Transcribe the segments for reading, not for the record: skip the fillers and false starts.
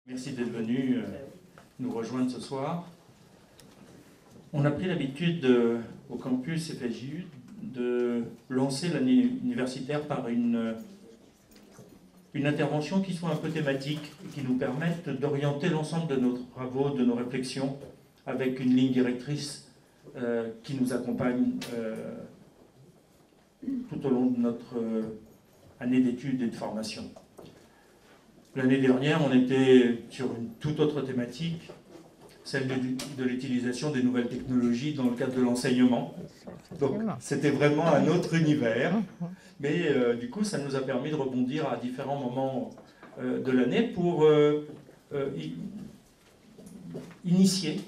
Merci d'être venu nous rejoindre ce soir. On a pris l'habitude au campus FSJU de lancer l'année universitaire par une intervention qui soit un peu thématique et qui nous permette d'orienter l'ensemble de nos travaux, de nos réflexions, avec une ligne directrice qui nous accompagne tout au long de notre année d'études et de formation. L'année dernière, on était sur une toute autre thématique, celle de l'utilisation des nouvelles technologies dans le cadre de l'enseignement. Donc c'était vraiment un autre univers, mais du coup ça nous a permis de rebondir à différents moments de l'année pour initier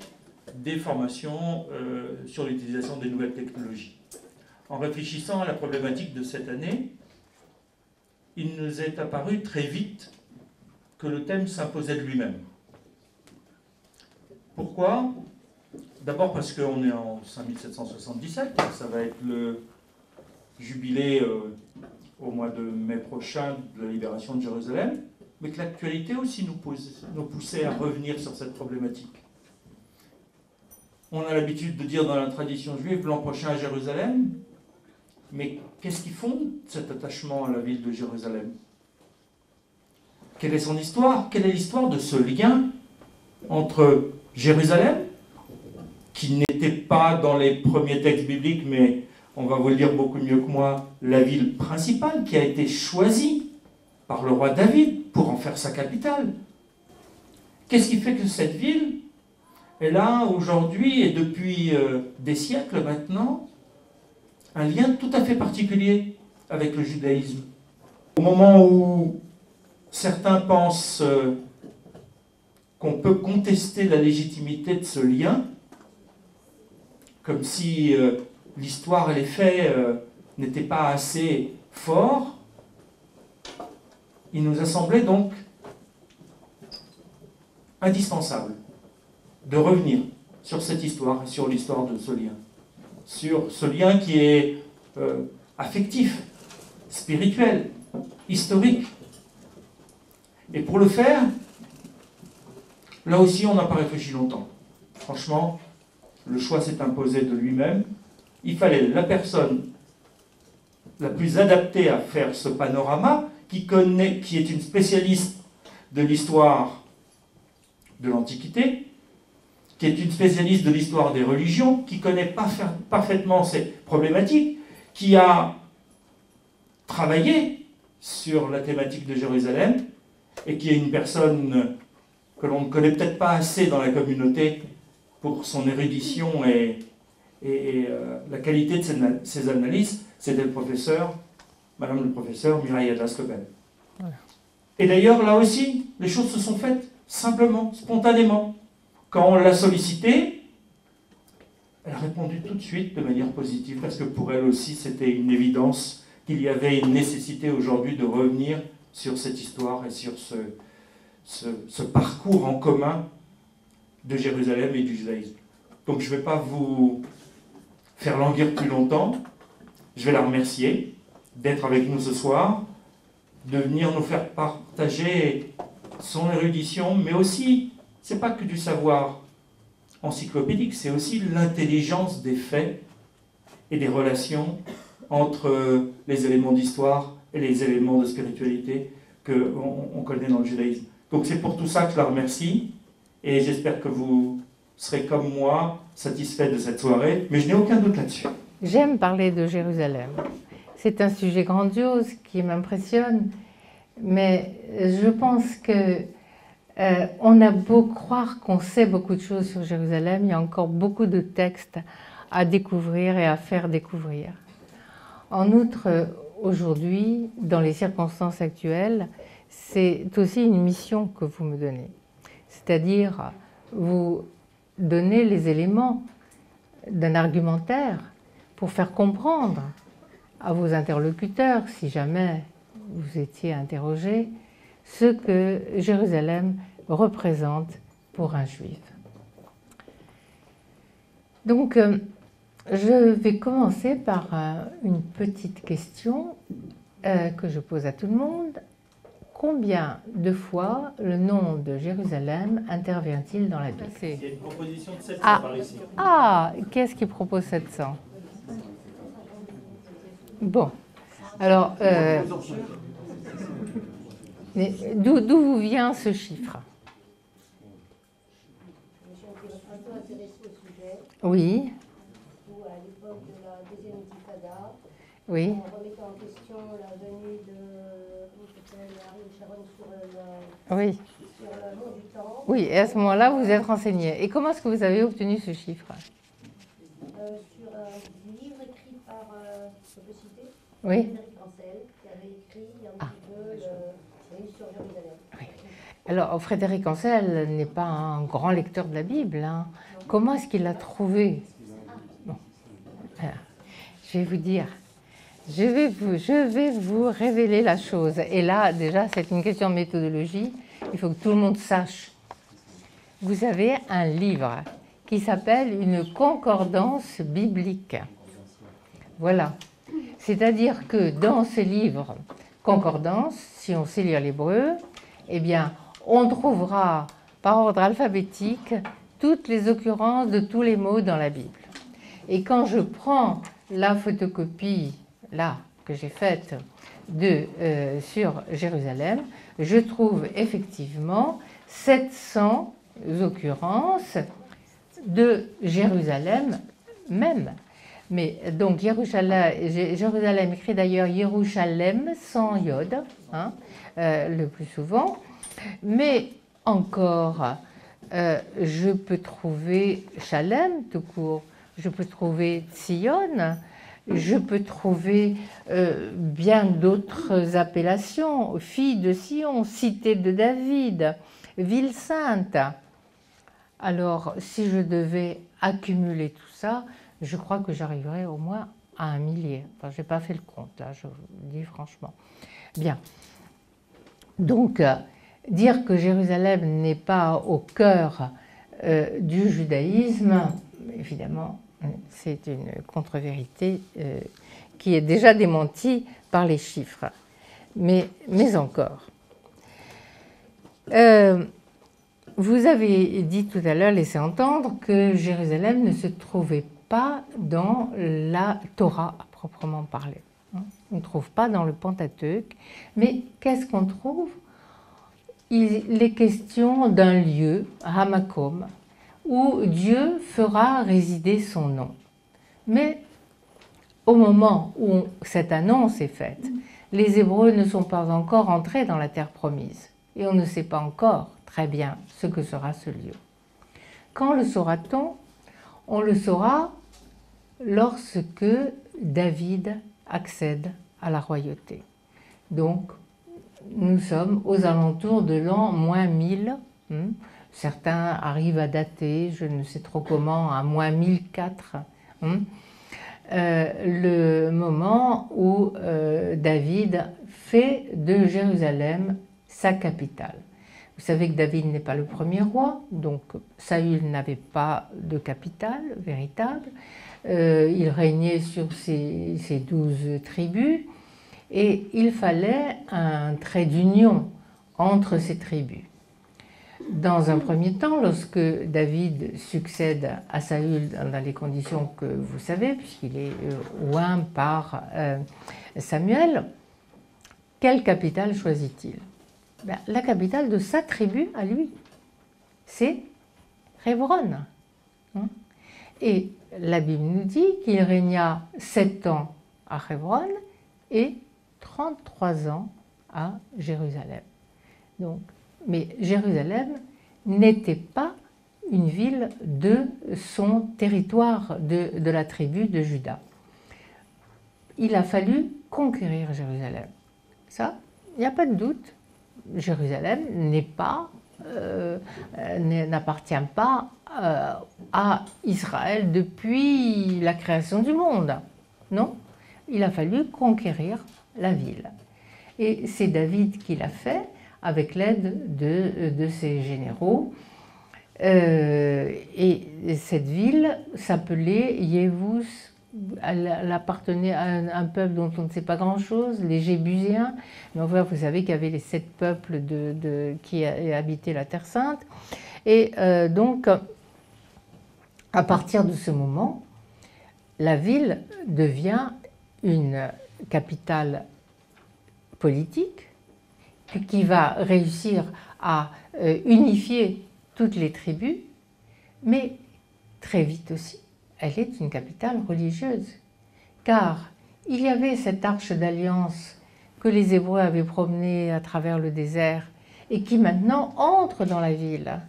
des formations sur l'utilisation des nouvelles technologies. En réfléchissant à la problématique de cette année, il nous est apparu très vite que le thème s'imposait de lui-même. Pourquoi? D'abord parce qu'on est en 5777, ça va être le jubilé au mois de mai prochain de la libération de Jérusalem, mais que l'actualité aussi nous poussait à revenir sur cette problématique. On a l'habitude de dire dans la tradition juive l'an prochain à Jérusalem, mais qu'est-ce qui fonde cet attachement à la ville de Jérusalem? Quelle est son histoire? Quelle est l'histoire de ce lien entre Jérusalem, qui n'était pas dans les premiers textes bibliques, mais on va vous le dire beaucoup mieux que moi, la ville principale qui a été choisie par le roi David pour en faire sa capitale? Qu'est-ce qui fait que cette ville est là aujourd'hui et depuis des siècles maintenant un lien tout à fait particulier avec le judaïsme? Au moment où certains pensent qu'on peut contester la légitimité de ce lien, comme si l'histoire et les faits n'étaient pas assez forts, il nous a semblé donc indispensable de revenir sur cette histoire et sur l'histoire de ce lien. Sur ce lien qui est affectif, spirituel, historique. Et pour le faire, là aussi on n'a pas réfléchi longtemps. Franchement, le choix s'est imposé de lui-même. Il fallait la personne la plus adaptée à faire ce panorama, qui est une spécialiste de l'histoire de l'Antiquité, qui est une spécialiste de l'histoire des religions, qui connaît parfaitement ces problématiques, qui a travaillé sur la thématique de Jérusalem, et qui est une personne que l'on ne connaît peut-être pas assez dans la communauté pour son érudition et la qualité de ses analyses, c'était Madame le professeur Mireille Atlas-Cobel. Voilà. Et d'ailleurs, là aussi, les choses se sont faites simplement, spontanément. Quand on l'a sollicitée, elle a répondu tout de suite de manière positive, parce que pour elle aussi, c'était une évidence qu'il y avait une nécessité aujourd'hui de revenir sur cette histoire et sur ce parcours en commun de Jérusalem et du judaïsme. Donc je ne vais pas vous faire languir plus longtemps. Je vais la remercier d'être avec nous ce soir, de venir nous faire partager son érudition, mais aussi, ce n'est pas que du savoir encyclopédique, c'est aussi l'intelligence des faits et des relations entre les éléments d'histoire et les éléments de spiritualité qu'on connaît dans le judaïsme. Donc c'est pour tout ça que je la remercie, et j'espère que vous serez comme moi satisfait de cette soirée, mais je n'ai aucun doute là-dessus. J'aime parler de Jérusalem. C'est un sujet grandiose qui m'impressionne, mais je pense que on a beau croire qu'on sait beaucoup de choses sur Jérusalem, il y a encore beaucoup de textes à découvrir et à faire découvrir. En outre, aujourd'hui, dans les circonstances actuelles, c'est aussi une mission que vous me donnez. C'est-à-dire, vous donnez les éléments d'un argumentaire pour faire comprendre à vos interlocuteurs, si jamais vous étiez interrogés, ce que Jérusalem représente pour un juif. Donc, je vais commencer par une petite question que je pose à tout le monde. combien de fois le nom de Jérusalem intervient-il dans la Bible? Il y a une proposition de 700 Ah. par ici. Ah, qu'est-ce qui propose 700? Bon, alors, d'où vous vient ce chiffre? Je me suis un peu intéressée au sujet, Oui, où à l'époque de la deuxième intifada, oui, en remettant en question la venue de Ariel Sharon sur oui. le mont du temps, Oui, et à ce moment-là, vous êtes renseigné. Et comment est-ce que vous avez obtenu ce chiffre? sur un livre écrit par, je peux citer, Oui. Frédéric Ancel, qui avait écrit un petit peu le livre sur Jérusalem. Oui. Alors, Frédéric Ancel n'est pas un grand lecteur de la Bible, hein. Comment est-ce qu'il l'a trouvé? Bon. Alors, je vais vous dire, je vais vous révéler la chose. Et là, déjà, c'est une question de méthodologie. Il faut que tout le monde sache. Vous avez un livre qui s'appelle une concordance biblique. Voilà. C'est-à-dire que dans ce livre, concordance, si on sait lire l'hébreu, eh bien, on trouvera par ordre alphabétique toutes les occurrences de tous les mots dans la Bible. Et quand je prends la photocopie, là, que j'ai faite sur Jérusalem, je trouve effectivement 700 occurrences de Jérusalem même. Mais donc Jérusalem écrit d'ailleurs Yerushalem sans iode, hein, le plus souvent. Mais encore, je peux trouver Shalem tout court, je peux trouver Tzion, je peux trouver bien d'autres appellations, fille de Sion, cité de David, ville sainte. Alors, si je devais accumuler tout ça, je crois que j'arriverais au moins à 1 millier. Enfin, je n'ai pas fait le compte, là, je vous le dis franchement. Bien. Donc, dire que Jérusalem n'est pas au cœur du judaïsme, évidemment, c'est une contre-vérité qui est déjà démentie par les chiffres. Mais encore. Vous avez dit tout à l'heure, laissé entendre, que Jérusalem ne se trouvait pas dans la Torah à proprement parler. On ne trouve pas dans le Pentateuque. Mais qu'est-ce qu'on trouve? Il est question d'un lieu, Hamakom, où Dieu fera résider son nom. Mais au moment où cette annonce est faite, les Hébreux ne sont pas encore entrés dans la terre promise. Et on ne sait pas encore très bien ce que sera ce lieu. Quand le saura-t-on? On le saura lorsque David accède à la royauté. Donc, nous sommes aux alentours de l'an -1000. Certains arrivent à dater, je ne sais trop comment, à -1004. Le moment où David fait de Jérusalem sa capitale. Vous savez que David n'est pas le premier roi, donc Saül n'avait pas de capitale véritable. Il régnait sur ses 12 tribus et il fallait un trait d'union entre ces tribus. Dans un premier temps, lorsque David succède à Saül dans les conditions que vous savez, puisqu'il est oint par Samuel, quelle capitale choisit-il? La capitale de sa tribu à lui, c'est Hébron. Et la Bible nous dit qu'il régna 7 ans à Hébron et 33 ans à Jérusalem. Donc, mais Jérusalem n'était pas une ville de son territoire, de la tribu de Juda. Il a fallu conquérir Jérusalem. Ça, il n'y a pas de doute. Jérusalem n'appartient pas à Israël depuis la création du monde. Non, il a fallu conquérir la ville. Et c'est David qui l'a fait avec l'aide de ses généraux. Et cette ville s'appelait elle appartenait à un peuple dont on ne sait pas grand-chose, les Jébuséens. Mais enfin, vous savez qu'il y avait les 7 peuples qui habitaient la Terre Sainte. Et donc, à partir de ce moment, la ville devient une capitale politique qui va réussir à unifier toutes les tribus, mais très vite aussi, elle est une capitale religieuse, car il y avait cette arche d'alliance que les Hébreux avaient promenée à travers le désert et qui maintenant entre dans la ville.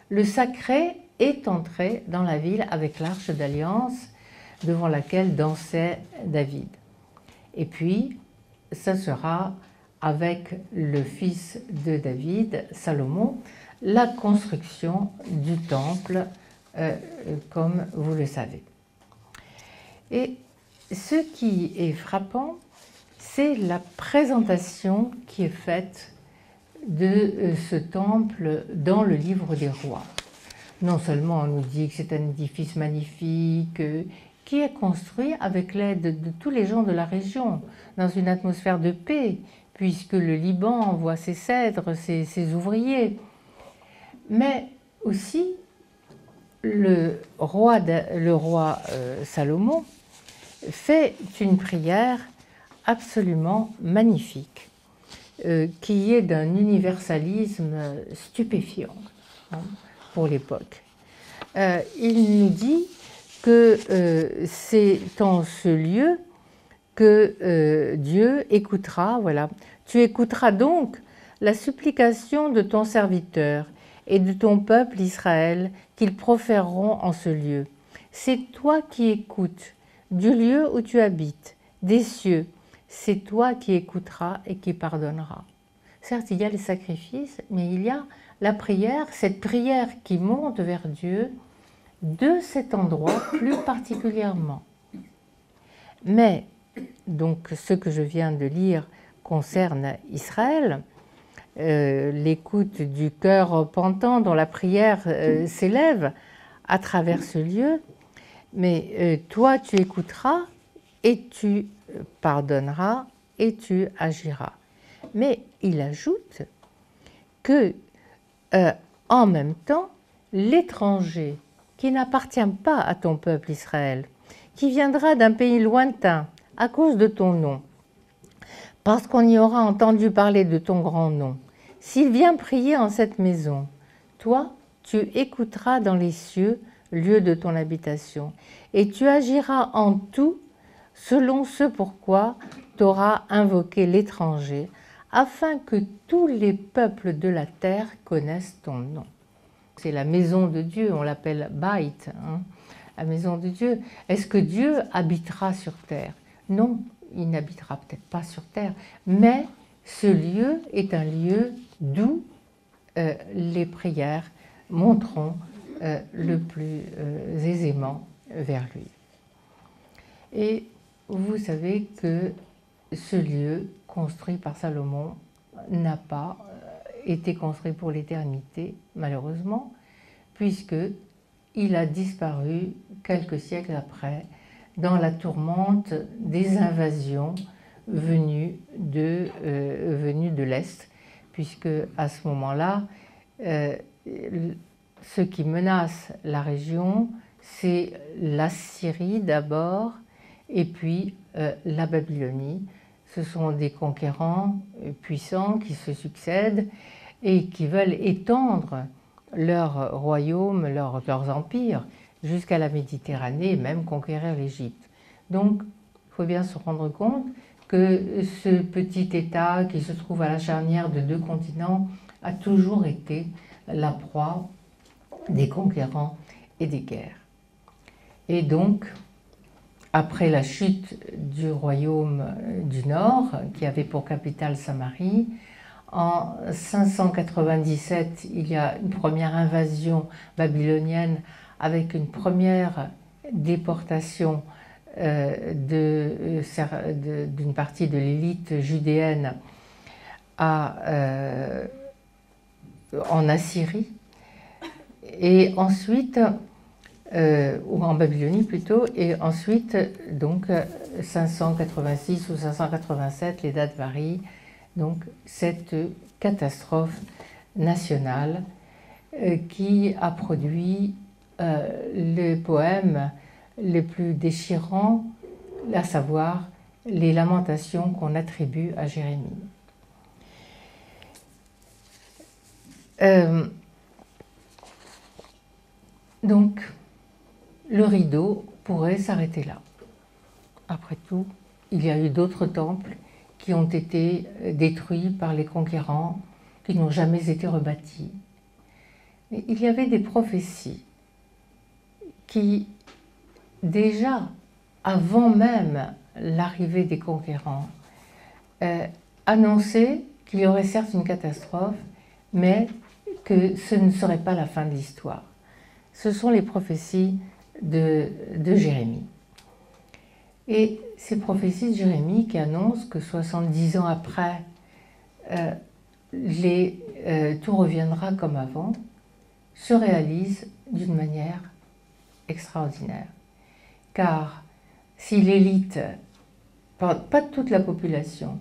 Le sacré est entré dans la ville avec l'arche d'alliance devant laquelle dansait David. Et puis, ça sera avec le fils de David, Salomon, la construction du temple, comme vous le savez. Et ce qui est frappant, c'est la présentation qui est faite de ce temple dans le livre des rois. Non seulement on nous dit que c'est un édifice magnifique, qui est construit avec l'aide de tous les gens de la région, dans une atmosphère de paix, puisque le Liban envoie ses cèdres, ses ouvriers. Mais aussi, le roi Salomon fait une prière absolument magnifique, qui est d'un universalisme stupéfiant, hein, pour l'époque. Il nous dit que c'est en ce lieu que Dieu écoutera, voilà. Tu écouteras donc la supplication de ton serviteur et de ton peuple Israël qu'ils proféreront en ce lieu. C'est toi qui écoutes du lieu où tu habites, des cieux. C'est toi qui écouteras et qui pardonneras. Certes, il y a les sacrifices, mais il y a la prière, cette prière qui monte vers Dieu de cet endroit plus particulièrement. Mais, donc, ce que je viens de lire concerne Israël, l'écoute du cœur repentant dont la prière s'élève à travers ce lieu, mais toi tu écouteras et tu pardonneras et tu agiras. Mais il ajoute que en même temps, l'étranger qui n'appartient pas à ton peuple Israël, qui viendra d'un pays lointain à cause de ton nom, parce qu'on y aura entendu parler de ton grand nom, s'il vient prier en cette maison, toi, tu écouteras dans les cieux, lieu de ton habitation, et tu agiras en tout selon ce pourquoi tu auras invoqué l'étranger, afin que tous les peuples de la terre connaissent ton nom. C'est la maison de Dieu, on l'appelle Bait, hein, la maison de Dieu. Est-ce que Dieu habitera sur terre? Non, il n'habitera peut-être pas sur terre, mais ce lieu est un lieu d'où les prières monteront le plus aisément vers lui. Et vous savez que ce lieu construit par Salomon n'a pas été construit pour l'éternité, malheureusement, puisqu'il a disparu quelques siècles après dans la tourmente des invasions venues de l'Est, puisque à ce moment-là, ce qui menace la région, c'est l'Assyrie d'abord, et puis la Babylonie. Ce sont des conquérants puissants qui se succèdent et qui veulent étendre leur royaume, leurs empires, jusqu'à la Méditerranée et même conquérir l'Égypte. Donc, il faut bien se rendre compte que ce petit État qui se trouve à la charnière de 2 continents a toujours été la proie des conquérants et des guerres. Et donc, après la chute du royaume du Nord, qui avait pour capitale Samarie, en 597, il y a une première invasion babylonienne avec une première déportation d'une partie de l'élite judéenne en Assyrie. Et ensuite, ou en Babylonie plutôt, et ensuite, donc 586 ou 587, les dates varient, donc cette catastrophe nationale qui a produit les poèmes les plus déchirants, à savoir les lamentations qu'on attribue à Jérémie. Donc, le rideau pourrait s'arrêter là. Après tout, il y a eu d'autres temples qui ont été détruits par les conquérants, qui n'ont jamais été rebâtis. Mais il y avait des prophéties qui, déjà avant même l'arrivée des conquérants, annonçaient qu'il y aurait certes une catastrophe, mais que ce ne serait pas la fin de l'histoire. Ce sont les prophéties de Jérémie. Et ces prophéties de Jérémie qui annoncent que 70 ans après, tout reviendra comme avant, se réalisent d'une manière extraordinaire. Car si l'élite, pas toute la population,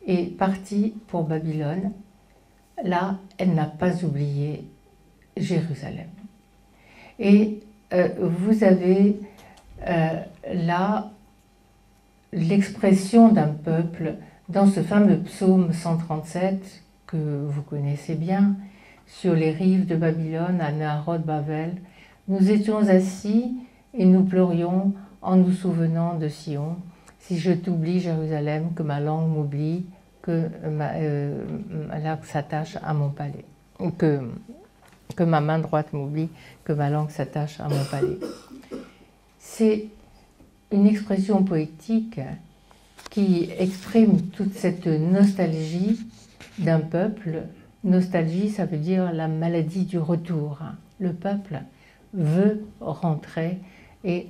est partie pour Babylone, là, elle n'a pas oublié Jérusalem. Et vous avez là l'expression d'un peuple dans ce fameux psaume 137 que vous connaissez bien, sur les rives de Babylone, à Naharot Bavel, nous étions assis et nous pleurions en nous souvenant de Sion. Si je t'oublie, Jérusalem, que ma langue m'oublie, que ma langue s'attache à mon palais, que ma main droite m'oublie, que ma langue s'attache à mon palais. C'est une expression poétique qui exprime toute cette nostalgie d'un peuple. Nostalgie, ça veut dire la maladie du retour. Le peuple veut rentrer et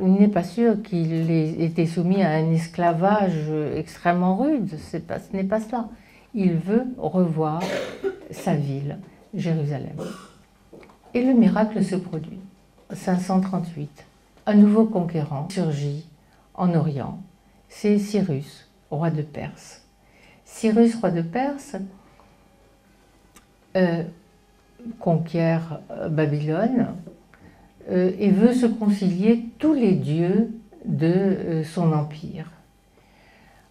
il n'est pas sûr qu'il ait été soumis à un esclavage extrêmement rude, ce n'est pas cela. Il veut revoir sa ville, Jérusalem. Et le miracle se produit. 538, un nouveau conquérant surgit en Orient, c'est Cyrus, roi de Perse. Cyrus, roi de Perse, conquiert Babylone et veut se concilier tous les dieux de son empire.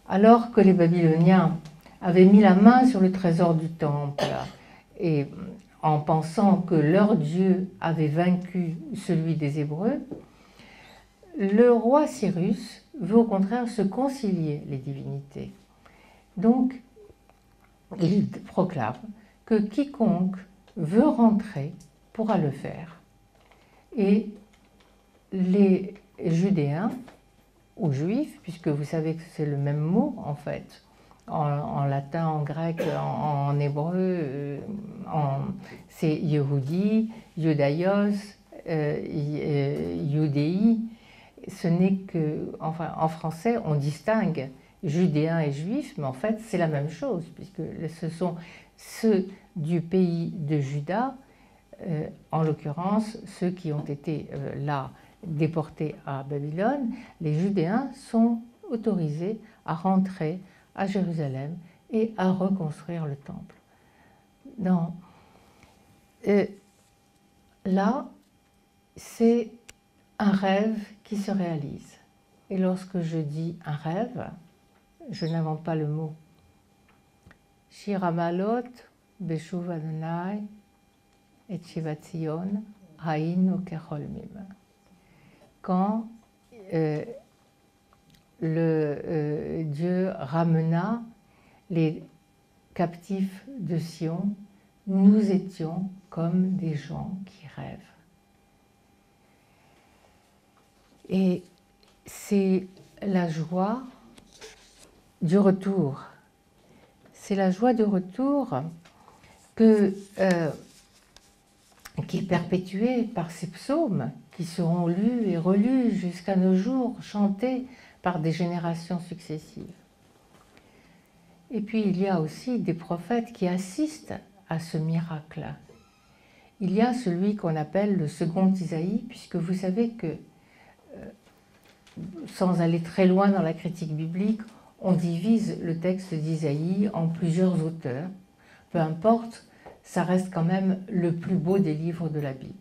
Alors que les Babyloniens avaient mis la main sur le trésor du temple et en pensant que leur Dieu avait vaincu celui des Hébreux, le roi Cyrus veut au contraire se concilier les divinités. Donc, il proclame que quiconque veut rentrer pourra le faire. Et les Judéens, ou Juifs, puisque vous savez que c'est le même mot en fait, en latin, en grec, en hébreu, c'est Yehudi, Yudaios, Yudéi. Ce n'est que, enfin, en français, on distingue Judéens et Juifs, mais en fait, c'est la même chose, puisque ce sont ceux du pays de Juda, en l'occurrence, ceux qui ont été là déportés à Babylone. Les Judéens sont autorisés à rentrer à Jérusalem et à reconstruire le temple. Non. Là, c'est un rêve qui se réalise. Et lorsque je dis un rêve, je n'invente pas le mot. Shir Hamalot, Beshuv Adonai, et Shivat Zion, Haïnu Kecholmim. Quand Dieu ramena les captifs de Sion, nous étions comme des gens qui rêvent. Et c'est la joie du retour. C'est la joie du retour qui est perpétuée par ces psaumes qui seront lus et relus jusqu'à nos jours, chantés par des générations successives. Et puis il y a aussi des prophètes qui assistent à ce miracle il y a celui qu'on appelle le second Isaïe, puisque vous savez que, sans aller très loin dans la critique biblique, on divise le texte d'Isaïe en plusieurs auteurs. Peu importe, ça reste quand même le plus beau des livres de la Bible.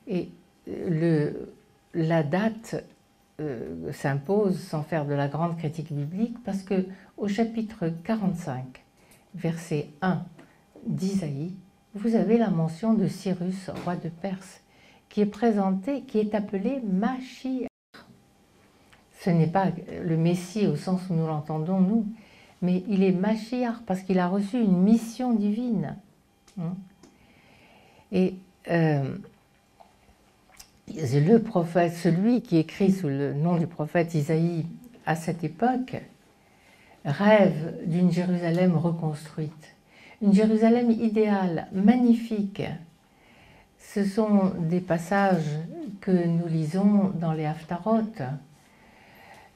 Et la date s'impose sans faire de la grande critique biblique, parce que au chapitre 45, verset 1 d'Isaïe, vous avez la mention de Cyrus, roi de Perse, qui est présenté, qui est appelé Mashiach. Ce n'est pas le Messie au sens où nous l'entendons, nous, mais il est Mashiach parce qu'il a reçu une mission divine. Et le prophète, celui qui écrit sous le nom du prophète Isaïe à cette époque, rêve d'une Jérusalem reconstruite. Une Jérusalem idéale, magnifique. Ce sont des passages que nous lisons dans les Haftarot.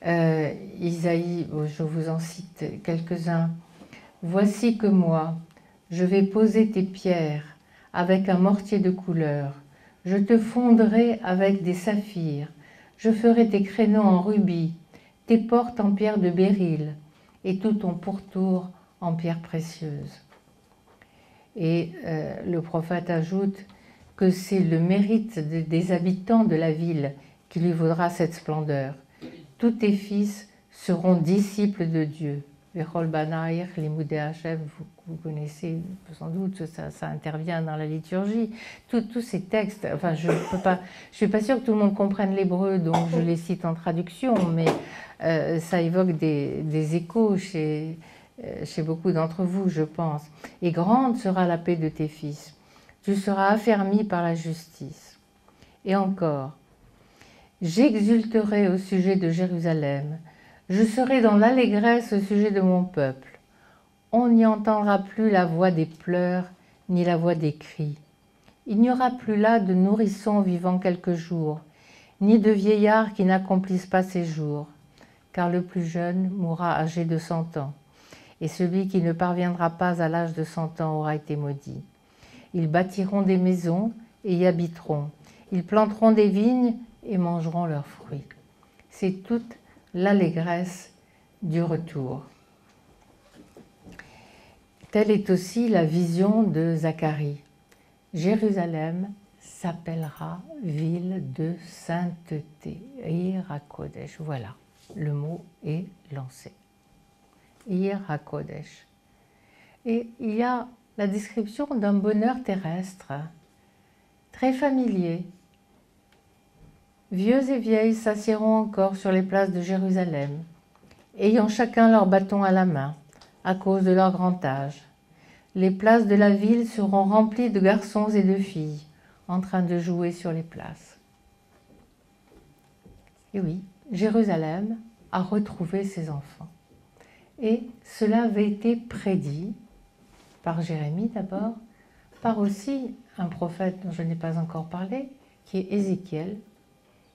Isaïe, je vous en cite quelques-uns. « Voici que moi, je vais poser tes pierres avec un mortier de couleur. Je te fonderai avec des saphirs. Je ferai tes créneaux en rubis, tes portes en pierre de béryl et tout ton pourtour en pierre précieuse. » Et le prophète ajoute que c'est le mérite des habitants de la ville qui lui vaudra cette splendeur. Tous tes fils seront disciples de Dieu. Vechol Banaïr, Limoudé Hachem, vous connaissez sans doute, ça intervient dans la liturgie. Tous ces textes, enfin je suis pas sûre que tout le monde comprenne l'hébreu, donc je les cite en traduction, mais ça évoque des échos chez beaucoup d'entre vous, je pense. Et grande sera la paix de tes fils. Tu seras affermi par la justice. Et encore, j'exulterai au sujet de Jérusalem. Je serai dans l'allégresse au sujet de mon peuple. On n'y entendra plus la voix des pleurs, ni la voix des cris. Il n'y aura plus là de nourrissons vivant quelques jours, ni de vieillards qui n'accomplissent pas ses jours, car le plus jeune mourra âgé de 100 ans, et celui qui ne parviendra pas à l'âge de 100 ans aura été maudit. Ils bâtiront des maisons et y habiteront. Ils planteront des vignes et mangeront leurs fruits. C'est toute l'allégresse du retour. Telle est aussi la vision de Zacharie. Jérusalem s'appellera ville de sainteté. Ir HaKodesh. Voilà, le mot est lancé. Ir HaKodesh. Et il y a la description d'un bonheur terrestre, très familier. Vieux et vieilles s'assiéront encore sur les places de Jérusalem, ayant chacun leur bâton à la main, à cause de leur grand âge. Les places de la ville seront remplies de garçons et de filles, en train de jouer sur les places. Et oui, Jérusalem a retrouvé ses enfants. Et cela avait été prédit par Jérémie d'abord, par aussi un prophète dont je n'ai pas encore parlé, qui est Ézéchiel,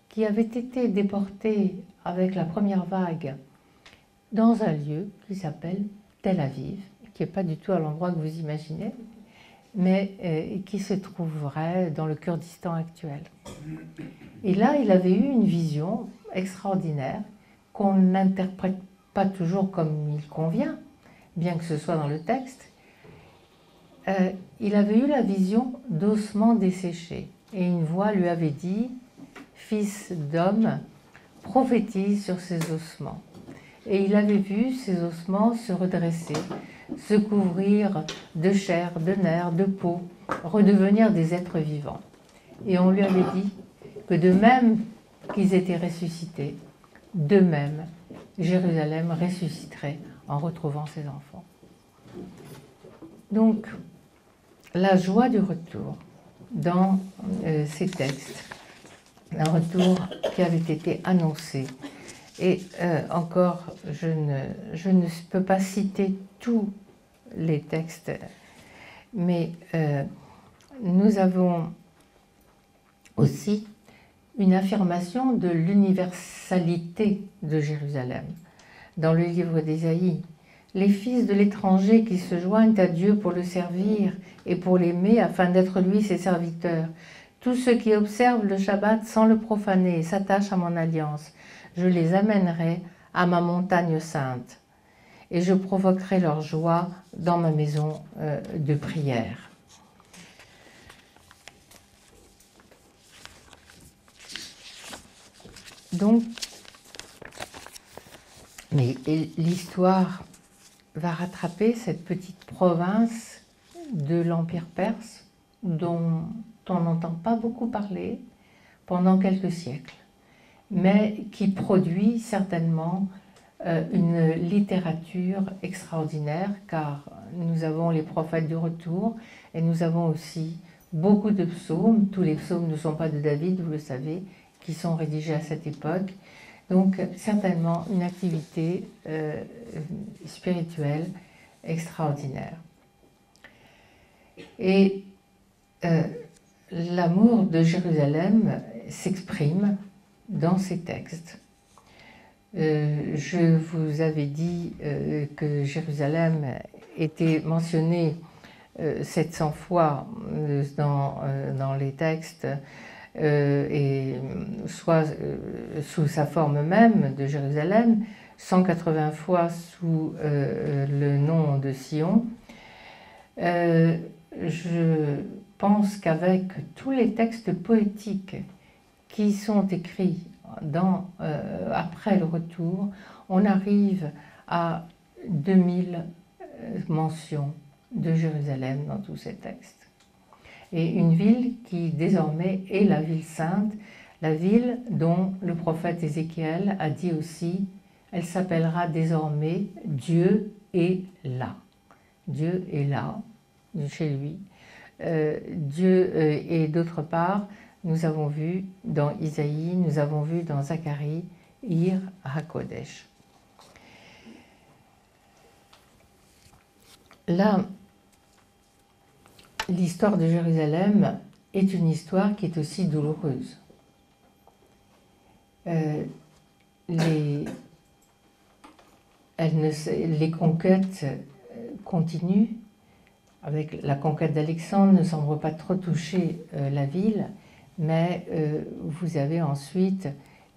qui avait été déporté avec la première vague dans un lieu qui s'appelle Tel Aviv, qui n'est pas du tout à l'endroit que vous imaginez, mais qui se trouverait dans le Kurdistan actuel. Et là, il avait eu une vision extraordinaire qu'on n'interprète pas toujours comme il convient, bien que ce soit dans le texte. Il avait eu la vision d'ossements desséchés. Et une voix lui avait dit « Fils d'homme, prophétise sur ces ossements. » Et il avait vu ces ossements se redresser, se couvrir de chair, de nerfs, de peau, redevenir des êtres vivants. Et on lui avait dit que de même qu'ils étaient ressuscités, de même Jérusalem ressusciterait en retrouvant ses enfants. Donc, la joie du retour dans ces textes, un retour qui avait été annoncé. Et encore, je ne peux pas citer tous les textes, mais nous avons aussi une affirmation de l'universalité de Jérusalem. Dans le livre d'Ésaïe, les fils de l'étranger qui se joignent à Dieu pour le servir et pour l'aimer afin d'être lui ses serviteurs. Tous ceux qui observent le Shabbat sans le profaner et s'attachent à mon alliance, je les amènerai à ma montagne sainte et je provoquerai leur joie dans ma maison de prière. Donc, mais l'histoire va rattraper cette petite province de l'Empire perse dont on n'entend pas beaucoup parler pendant quelques siècles, mais qui produit certainement une littérature extraordinaire, car nous avons les prophètes du retour et nous avons aussi beaucoup de psaumes. Tous les psaumes ne sont pas de David, vous le savez, qui sont rédigés à cette époque. Donc certainement une activité spirituelle extraordinaire. Et l'amour de Jérusalem s'exprime dans ces textes. Je vous avais dit que Jérusalem était mentionnée 700 fois dans les textes, et soit sous sa forme même de Jérusalem, 180 fois sous le nom de Sion. Je pense qu'avec tous les textes poétiques qui sont écrits après le retour, on arrive à 2000 mentions de Jérusalem dans tous ces textes. Et une ville qui désormais est la ville sainte, la ville dont le prophète Ézéchiel a dit aussi, elle s'appellera désormais Dieu est là. Dieu est là, chez lui. Et d'autre part, nous avons vu dans Isaïe, nous avons vu dans Zacharie, Ir HaKodesh. Là, l'histoire de Jérusalem est une histoire qui est aussi douloureuse. Les conquêtes continuent. Avec la conquête d'Alexandre, ne semble pas trop toucher la ville, mais vous avez ensuite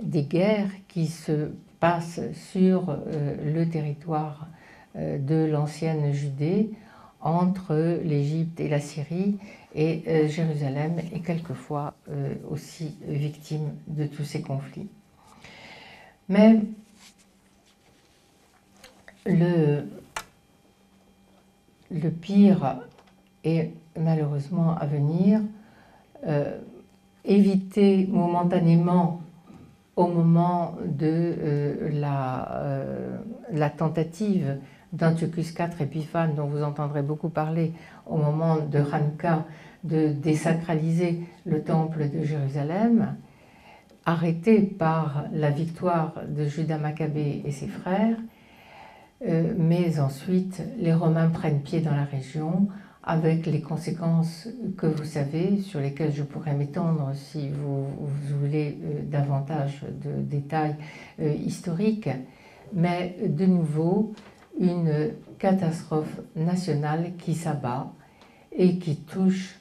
des guerres qui se passent sur le territoire de l'ancienne Judée, entre l'Égypte et la Syrie, et Jérusalem est quelquefois aussi victime de tous ces conflits. Mais le pire est malheureusement à venir. Éviter momentanément au moment de la tentative d'Antiochus IV Épiphane, dont vous entendrez beaucoup parler au moment de Hanouka, de désacraliser le temple de Jérusalem, arrêté par la victoire de Judas Maccabée et ses frères, mais ensuite les Romains prennent pied dans la région avec les conséquences que vous savez, sur lesquelles je pourrais m'étendre si vous voulez davantage de détails historiques, mais de nouveau une catastrophe nationale qui s'abat et qui touche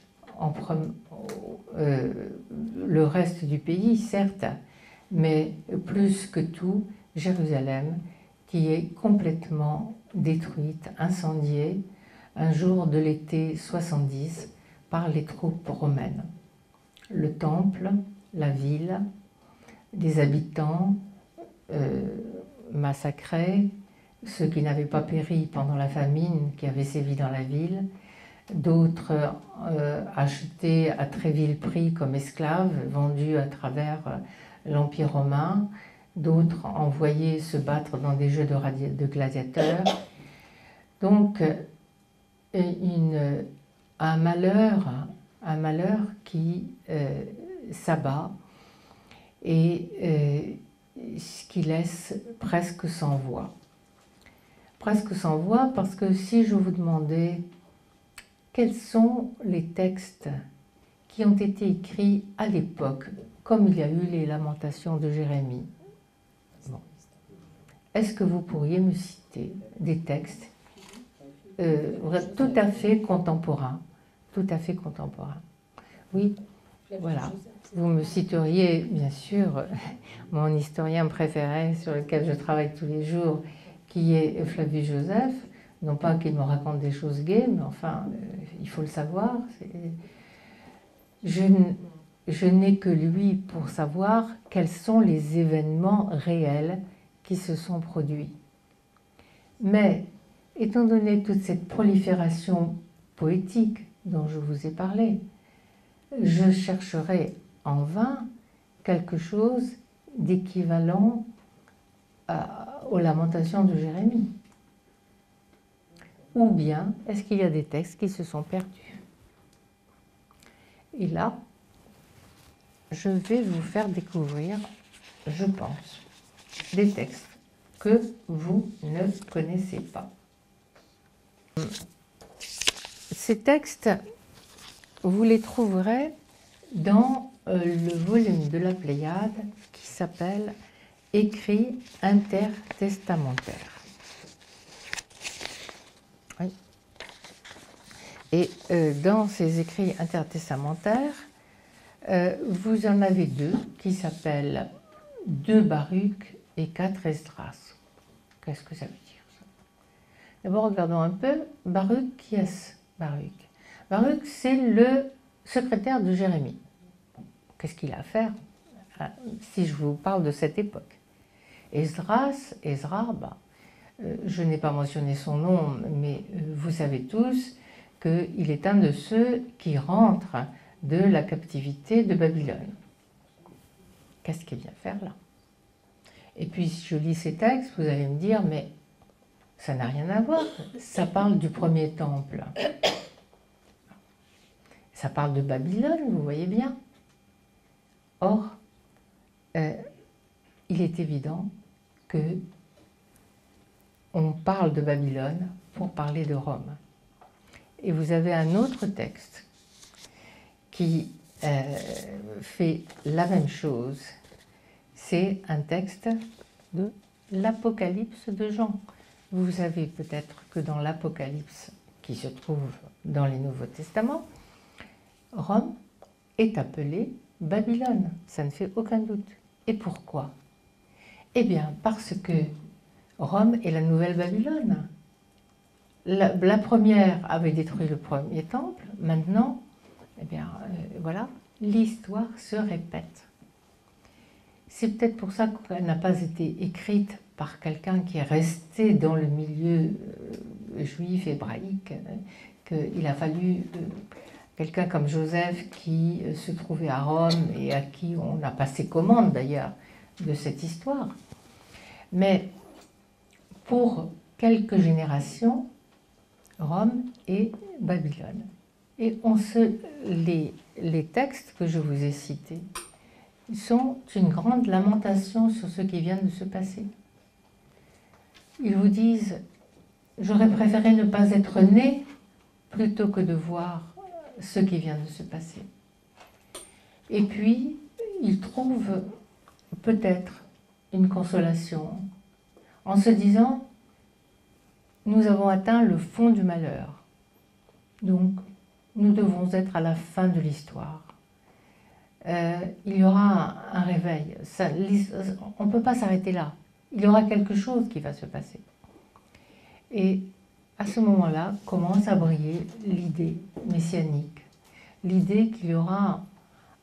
le reste du pays, certes, mais plus que tout Jérusalem, qui est complètement détruite, incendiée, un jour de l'été 70 par les troupes romaines. Le temple, la ville, les habitants massacrés, ceux qui n'avaient pas péri pendant la famine qui avait sévi dans la ville, d'autres achetés à très vil prix comme esclaves, vendus à travers l'Empire romain, d'autres envoyés se battre dans des jeux de gladiateurs. Donc, un malheur qui s'abat et qui laisse presque sans voix. Presque sans voix parce que si je vous demandais quels sont les textes qui ont été écrits à l'époque, comme il y a eu les lamentations de Jérémie, bon. est-ce que vous pourriez me citer des textes tout à fait contemporains? Tout à fait contemporains. Oui, voilà. Vous me citeriez, bien sûr, mon historien préféré sur lequel je travaille tous les jours, qui est Flavius Joseph. Non pas qu'il me raconte des choses gaies, mais enfin, il faut le savoir. Je n'ai que lui pour savoir quels sont les événements réels qui se sont produits. Mais, étant donné toute cette prolifération poétique dont je vous ai parlé, je chercherai en vain quelque chose d'équivalent aux Lamentations de Jérémie. Ou bien, est-ce qu'il y a des textes qui se sont perdus? Et là, je vais vous faire découvrir, je pense, des textes que vous ne connaissez pas. Ces textes, vous les trouverez dans le volume de la Pléiade qui s'appelle « Écrits intertestamentaires ». Oui. Et dans ces écrits intertestamentaires, vous en avez deux qui s'appellent 2 Baruch et 4 Esdras. Qu'est-ce que ça veut dire ça? D'abord, regardons un peu. Baruch, qui est-ce Baruch? Baruch, c'est le secrétaire de Jérémie. Qu'est-ce qu'il a à faire si je vous parle de cette époque? Esdras, Ezra, je n'ai pas mentionné son nom, mais vous savez tous qu'il est un de ceux qui rentrent de la captivité de Babylone. Qu'est-ce qu'il vient faire là? Et puis, si je lis ces textes, vous allez me dire, mais ça n'a rien à voir. Ça parle du premier temple. Ça parle de Babylone, vous voyez bien. Or, il est évident que on parle de Babylone pour parler de Rome. Et vous avez un autre texte qui fait la même chose. C'est un texte de l'Apocalypse de Jean. Vous savez peut-être que dans l'Apocalypse, qui se trouve dans les Nouveaux Testaments, Rome est appelée Babylone. Ça ne fait aucun doute. Et pourquoi? Eh bien, parce que Rome est la nouvelle Babylone. La première avait détruit le premier temple. Maintenant, eh bien, voilà, l'histoire se répète. C'est peut-être pour ça qu'elle n'a pas été écrite par quelqu'un qui est resté dans le milieu juif, hébraïque, qu'il a fallu quelqu'un comme Joseph qui se trouvait à Rome et à qui on a passé commande d'ailleurs de cette histoire. Mais pour quelques générations, Rome et Babylone. Et les textes que je vous ai cités sont une grande lamentation sur ce qui vient de se passer. Ils vous disent « J'aurais préféré ne pas être né plutôt que de voir ce qui vient de se passer. » Et puis, ils trouvent peut-être une consolation en se disant « Nous avons atteint le fond du malheur, donc nous devons être à la fin de l'histoire. Il y aura un réveil, on ne peut pas s'arrêter là, il y aura quelque chose qui va se passer. » Et à ce moment-là, commence à briller l'idée messianique, l'idée qu'il y aura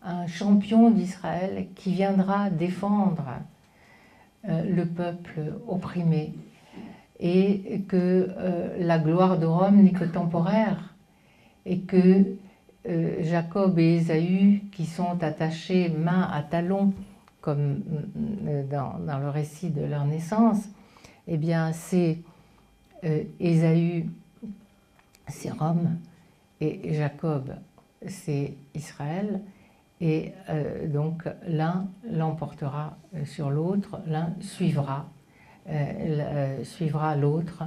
un champion d'Israël qui viendra défendre le peuple opprimé et que la gloire de Rome n'est que temporaire et que Jacob et Ésaü, qui sont attachés main à talon, comme dans le récit de leur naissance, eh bien c'est Ésaü, c'est Rome, et Jacob, c'est Israël, et donc l'un l'emportera sur l'autre, l'un suivra l'autre,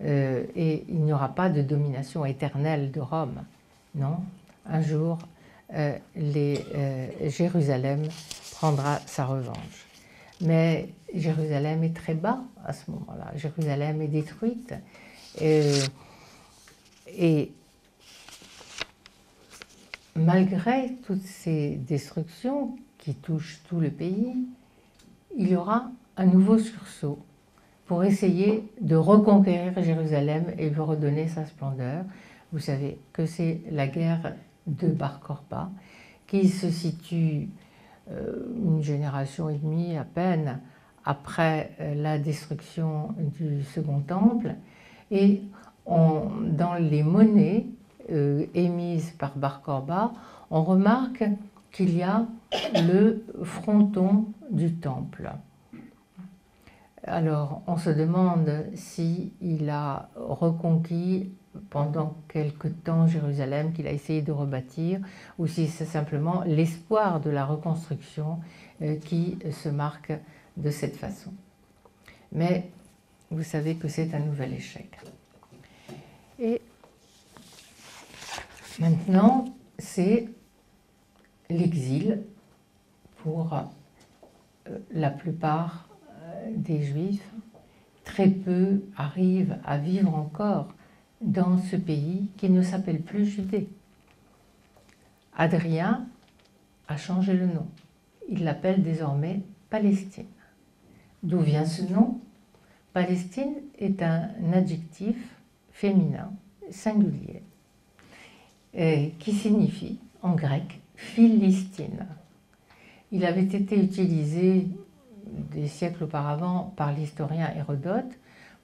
et il n'y aura pas de domination éternelle de Rome, non. Un jour, Jérusalem prendra sa revanche. Mais Jérusalem est très bas à ce moment-là. Jérusalem est détruite. Et malgré toutes ces destructions qui touchent tout le pays, il y aura un nouveau sursaut pour essayer de reconquérir Jérusalem et lui redonner sa splendeur. Vous savez que c'est la guerre de Bar Korba qui se situe une génération et demie à peine après la destruction du Second Temple. Et dans les monnaies émises par Bar Korba, on remarque qu'il y a le fronton du temple. Alors, on se demande s'il a reconquis pendant quelque temps Jérusalem, qu'il a essayé de rebâtir, ou si c'est simplement l'espoir de la reconstruction qui se marque de cette façon. Mais vous savez que c'est un nouvel échec. Et maintenant, c'est l'exil pour la plupart des Juifs. Très peu arrivent à vivre encore dans ce pays qui ne s'appelle plus Judée. Adrien a changé le nom. Il l'appelle désormais Palestine. D'où vient ce nom? Palestine est un adjectif féminin singulier qui signifie en grec Philistine. Il avait été utilisé des siècles auparavant par l'historien Hérodote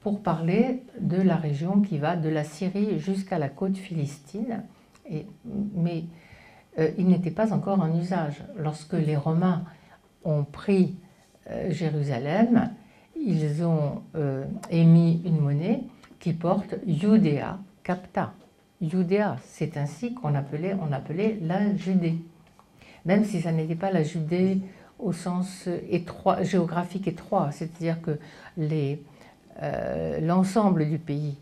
pour parler de la région qui va de la Syrie jusqu'à la côte philistine, mais il n'était pas encore en usage. Lorsque les Romains ont pris Jérusalem, ils ont émis une monnaie qui porte Judea Capta. Judea, c'est ainsi qu'on appelait la Judée. Même si ça n'était pas la Judée au sens étroit, géographique étroit, c'est-à-dire que l'ensemble du pays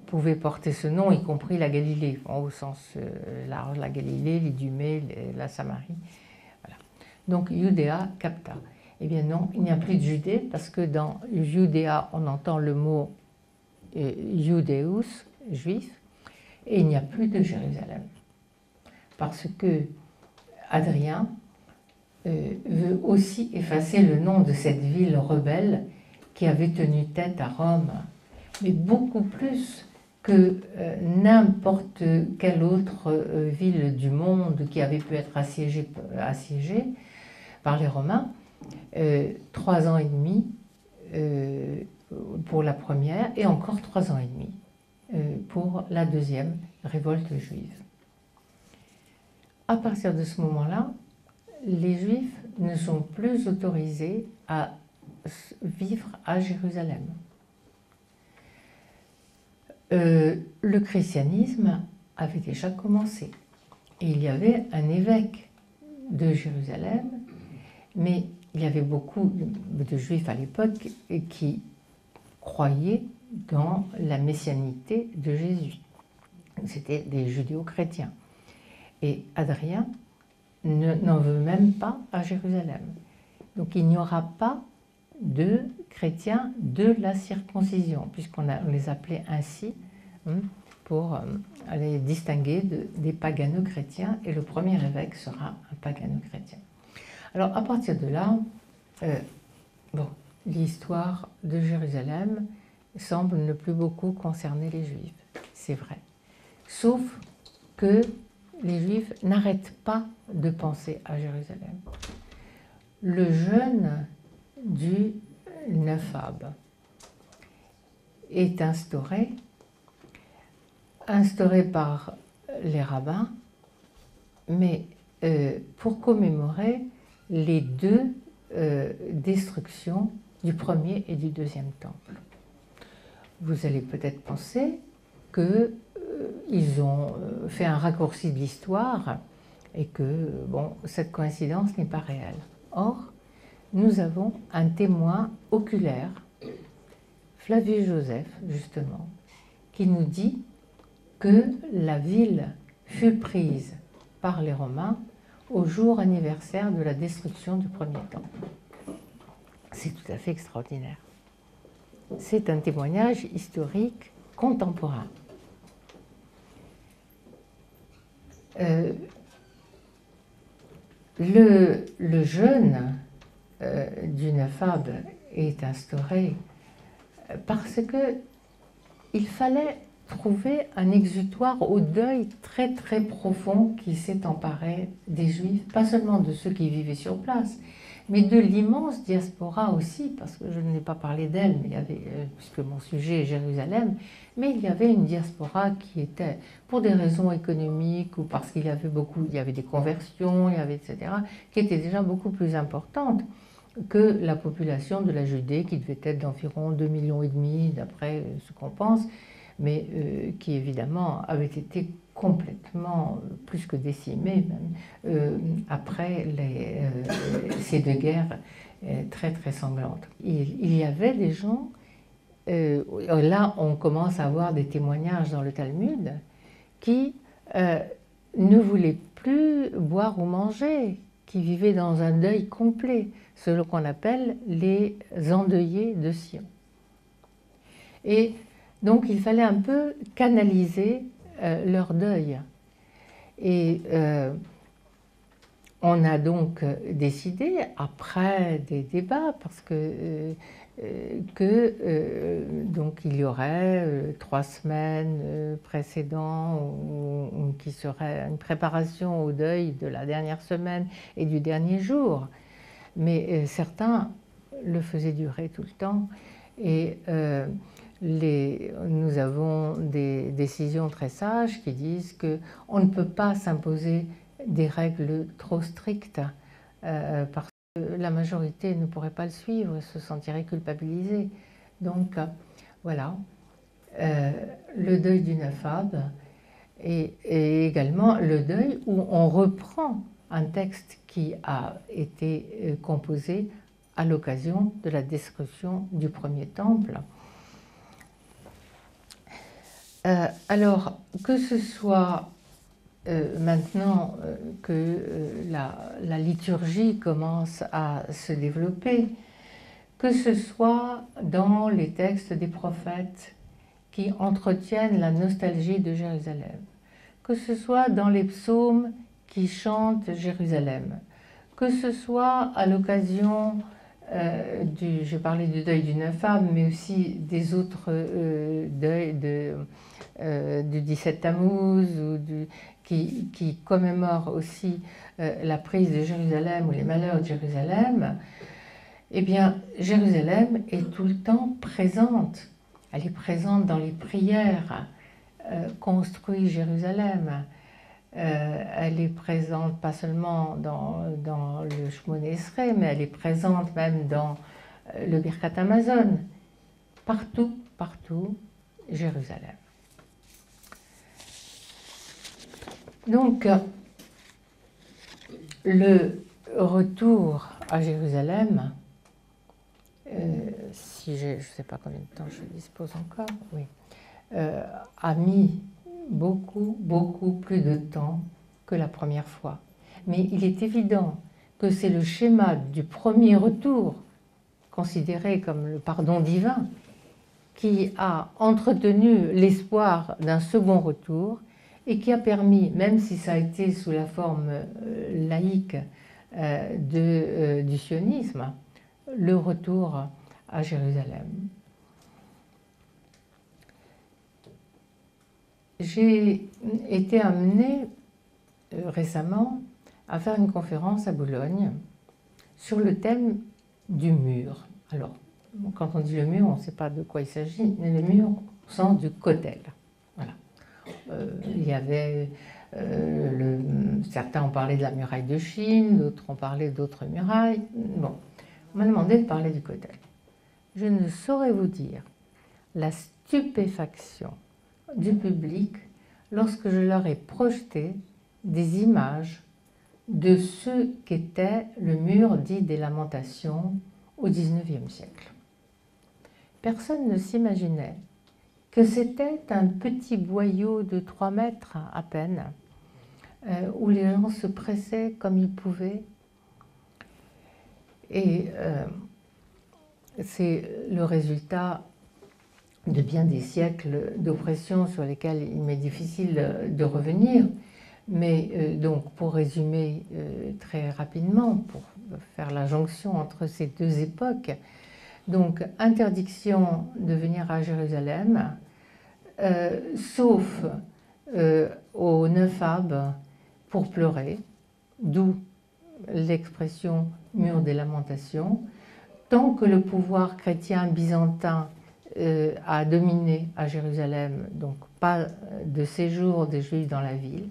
pouvait porter ce nom, y compris la Galilée, au sens large, la Galilée, l'Idumée, la Samarie. Voilà. Donc Judea Capta. Eh bien non, il n'y a plus de Judée, parce que dans Judéa, on entend le mot Judéus, juif, et il n'y a plus de Jérusalem. Parce que Adrien veut aussi effacer le nom de cette ville rebelle qui avait tenu tête à Rome, mais beaucoup plus que n'importe quelle autre ville du monde qui avait pu être assiégée par les Romains. 3 ans et demi pour la première et encore 3 ans et demi pour la deuxième révolte juive. À partir de ce moment-là, les Juifs ne sont plus autorisés à vivre à Jérusalem. Le christianisme avait déjà commencé. Et il y avait un évêque de Jérusalem, mais il y avait beaucoup de Juifs à l'époque qui croyaient dans la messianité de Jésus. C'était des judéo-chrétiens. Et Adrien n'en veut même pas à Jérusalem. Donc il n'y aura pas de chrétiens de la circoncision, puisqu'on les appelait ainsi pour les distinguer des pagano-chrétiens, et le premier évêque sera un pagano-chrétien. Alors à partir de là, l'histoire de Jérusalem semble ne plus beaucoup concerner les Juifs, c'est vrai. Sauf que les Juifs n'arrêtent pas de penser à Jérusalem. Le jeûne du 9 Ab est instauré par les rabbins, mais pour commémorer les 2 destructions du premier et du deuxième temple. Vous allez peut-être penser qu'ils ont fait un raccourci de l'histoire et que cette coïncidence n'est pas réelle. Or, nous avons un témoin oculaire, Flavius Joseph, justement, qui nous dit que la ville fut prise par les Romains au jour anniversaire de la destruction du premier temple. C'est tout à fait extraordinaire. C'est un témoignage historique contemporain. Le jeûne du Nefab est instauré parce qu'il fallait trouver un exutoire au deuil très très profond qui s'est emparé des Juifs, pas seulement de ceux qui vivaient sur place, mais de l'immense diaspora aussi, parce que je n'ai pas parlé d'elle, mais il y avait, puisque mon sujet est Jérusalem, mais il y avait une diaspora qui était, pour des raisons économiques ou parce qu'il y avait il y avait des conversions, il y avait etc., qui était déjà beaucoup plus importante que la population de la Judée, qui devait être d'environ 2,5 millions, d'après ce qu'on pense, mais qui évidemment avait été complètement, plus que décimée même, après ces deux guerres très très sanglantes. Il y avait des gens, là on commence à avoir des témoignages dans le Talmud, qui ne voulaient plus boire ou manger, qui vivaient dans un deuil complet, ce qu'on appelle les endeuillés de Sion. Et donc il fallait un peu canaliser leur deuil. Et on a donc décidé, après des débats, parce que donc il y aurait 3 semaines précédentes, qui serait une préparation au deuil de la dernière semaine et du dernier jour. Mais certains le faisaient durer tout le temps. Et nous avons des décisions très sages qui disent qu'on ne peut pas s'imposer des règles trop strictes parce que la majorité ne pourrait pas le suivre et se sentirait culpabilisée. Donc voilà, le deuil du Nefab et également le deuil où on reprend un texte qui a été composé à l'occasion de la destruction du premier temple. Alors, que ce soit maintenant que la liturgie commence à se développer, que ce soit dans les textes des prophètes qui entretiennent la nostalgie de Jérusalem, que ce soit dans les psaumes qui chantent Jérusalem, que ce soit à l'occasion j'ai parlé du deuil du Nefab, mais aussi des autres deuils du 17 Tammuz, qui commémorent aussi la prise de Jérusalem ou les malheurs de Jérusalem. Eh bien, Jérusalem est tout le temps présente. Elle est présente dans les prières. Construit Jérusalem. Elle est présente pas seulement dans le Shmoneh Esrei, mais elle est présente même dans le Birkat Hamazon. Partout, partout, Jérusalem. Donc, le retour à Jérusalem, si je ne sais pas combien de temps je dispose encore, oui, a mis beaucoup plus de temps que la première fois. Mais il est évident que c'est le schéma du premier retour, considéré comme le pardon divin, qui a entretenu l'espoir d'un second retour et qui a permis, même si ça a été sous la forme laïque du sionisme, le retour à Jérusalem. J'ai été amenée récemment à faire une conférence à Boulogne sur le thème du mur. Alors, quand on dit le mur, on ne sait pas de quoi il s'agit, mais le mur au sens du kotel. Voilà. Il y avait, certains ont parlé de la muraille de Chine, d'autres ont parlé d'autres murailles. Bon, on m'a demandé de parler du kotel. Je ne saurais vous dire la stupéfaction du public lorsque je leur ai projeté des images de ce qu'était le mur dit des Lamentations au XIXe siècle. Personne ne s'imaginait que c'était un petit boyau de 3 mètres à peine, où les gens se pressaient comme ils pouvaient. Et c'est le résultat de bien des siècles d'oppression sur lesquels il m'est difficile de revenir. Mais donc, pour résumer très rapidement, pour faire la jonction entre ces deux époques, donc interdiction de venir à Jérusalem, sauf au 9 Ab pour pleurer, d'où l'expression mur des lamentations. Tant que le pouvoir chrétien byzantin a dominé à Jérusalem, donc pas de séjour des Juifs dans la ville,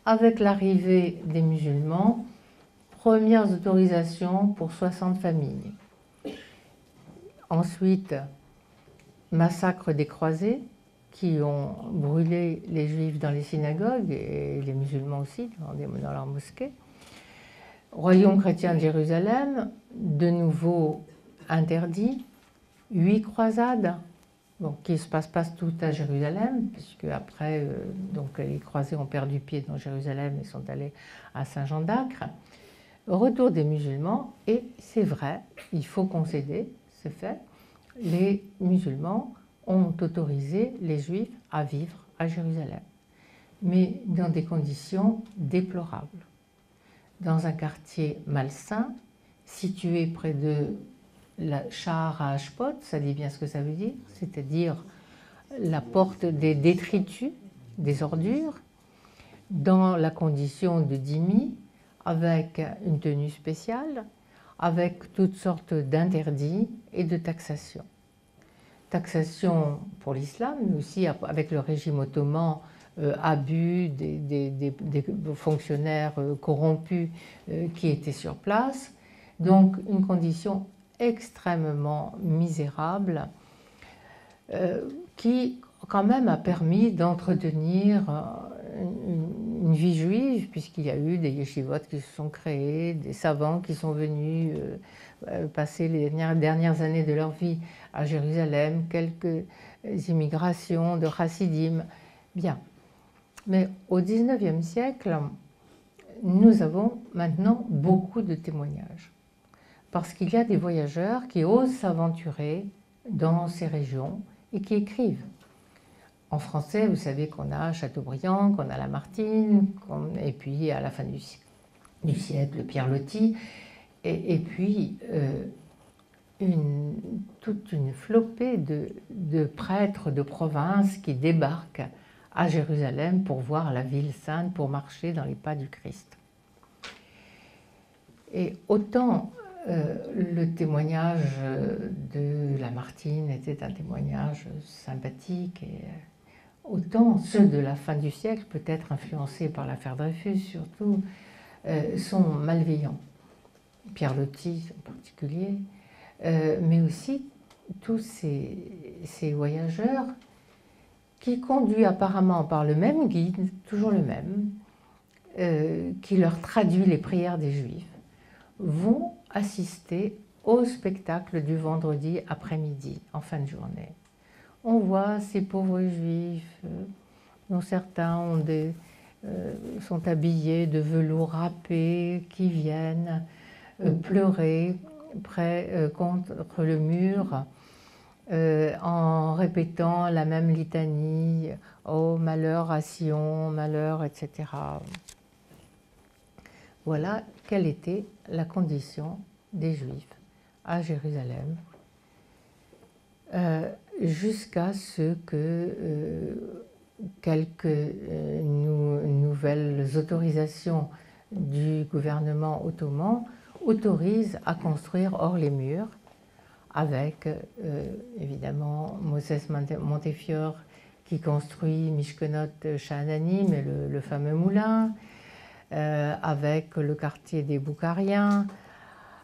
avec l'arrivée des musulmans, premières autorisations pour 60 familles. Ensuite, massacre des croisés qui ont brûlé les Juifs dans les synagogues et les musulmans aussi dans leurs mosquées. Royaume chrétien de Jérusalem, de nouveau interdit. 8 croisades, bon, qui ne se passent pas toutes à Jérusalem, puisque après, donc, les croisés ont perdu pied dans Jérusalem et sont allés à Saint-Jean d'Acre. Retour des musulmans, et c'est vrai, il faut concéder, c'est fait, les musulmans ont autorisé les Juifs à vivre à Jérusalem, mais dans des conditions déplorables. Dans un quartier malsain, situé près de la Shahar HaAshpot, ça dit bien ce que ça veut dire, c'est-à-dire la porte des détritus, des ordures, dans la condition de dhimmi, avec une tenue spéciale, avec toutes sortes d'interdits et de taxations. Taxation pour l'islam, mais aussi avec le régime ottoman, abus des fonctionnaires corrompus qui étaient sur place. Donc une condition extrêmement misérable qui quand même a permis d'entretenir une vie juive, puisqu'il y a eu des yeshivot qui se sont créés, des savants qui sont venus passer les dernières années de leur vie à Jérusalem, quelques immigrations de chassidim. Bien. Mais au XIXe siècle, nous avons maintenant beaucoup de témoignages. Parce qu'il y a des voyageurs qui osent s'aventurer dans ces régions et qui écrivent. En français, vous savez qu'on a Chateaubriand, qu'on a Lamartine, et puis à la fin du siècle, Pierre Loti, et puis toute une flopée de prêtres de province qui débarquent à Jérusalem pour voir la ville sainte, pour marcher dans les pas du Christ. Et autant le témoignage de Lamartine était un témoignage sympathique, et autant ceux de la fin du siècle, peut-être influencés par l'affaire Dreyfus surtout, sont malveillants. Pierre Loti en particulier, mais aussi tous ces voyageurs qui, conduits apparemment par le même guide, toujours le même, qui leur traduit les prières des Juifs, vont assister au spectacle du vendredi après-midi, en fin de journée. On voit ces pauvres Juifs, dont certains sont habillés de velours râpé, qui viennent pleurer contre le mur, en répétant la même litanie, « Oh, malheur à Sion, malheur, etc. » Voilà quelle était la condition des Juifs à Jérusalem, jusqu'à ce que quelques nouvelles autorisations du gouvernement ottoman autorisent à construire hors les murs, avec évidemment Moses Montefiore qui construit Mishkenot Sha'ananim, le fameux moulin, avec le quartier des Boukhariens,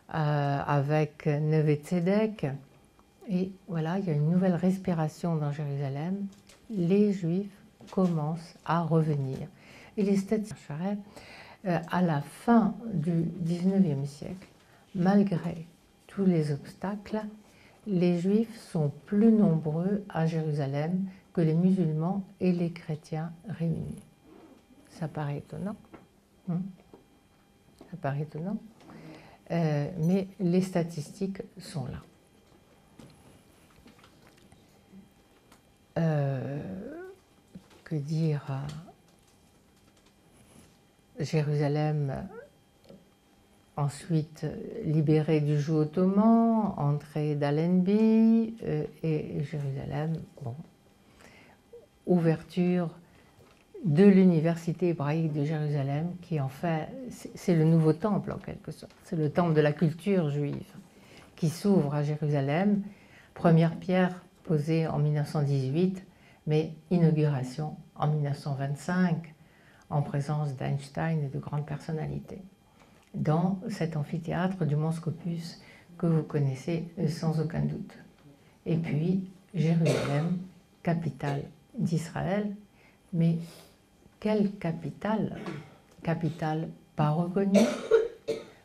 avec Neve Tzedek. Et voilà, il y a une nouvelle respiration dans Jérusalem. Les Juifs commencent à revenir. Et les statistiques, à la fin du XIXe siècle, malgré tous les obstacles, les Juifs sont plus nombreux à Jérusalem que les musulmans et les chrétiens réunis. Ça paraît étonnant. Ça paraît étonnant. Mais les statistiques sont là. que dire, Jérusalem, ensuite libérée du joug ottoman, entrée d'Allenby, et Jérusalem, bon, ouverture de l'université hébraïque de Jérusalem, qui en fait, c'est le nouveau temple en quelque sorte, c'est le temple de la culture juive, qui s'ouvre à Jérusalem, première pierre posée en 1918, mais inauguration en 1925, en présence d'Einstein et de grandes personnalités, dans cet amphithéâtre du Mont Scopus que vous connaissez sans aucun doute. Et puis, Jérusalem, capitale d'Israël, mais quelle capitale? Capitale pas reconnue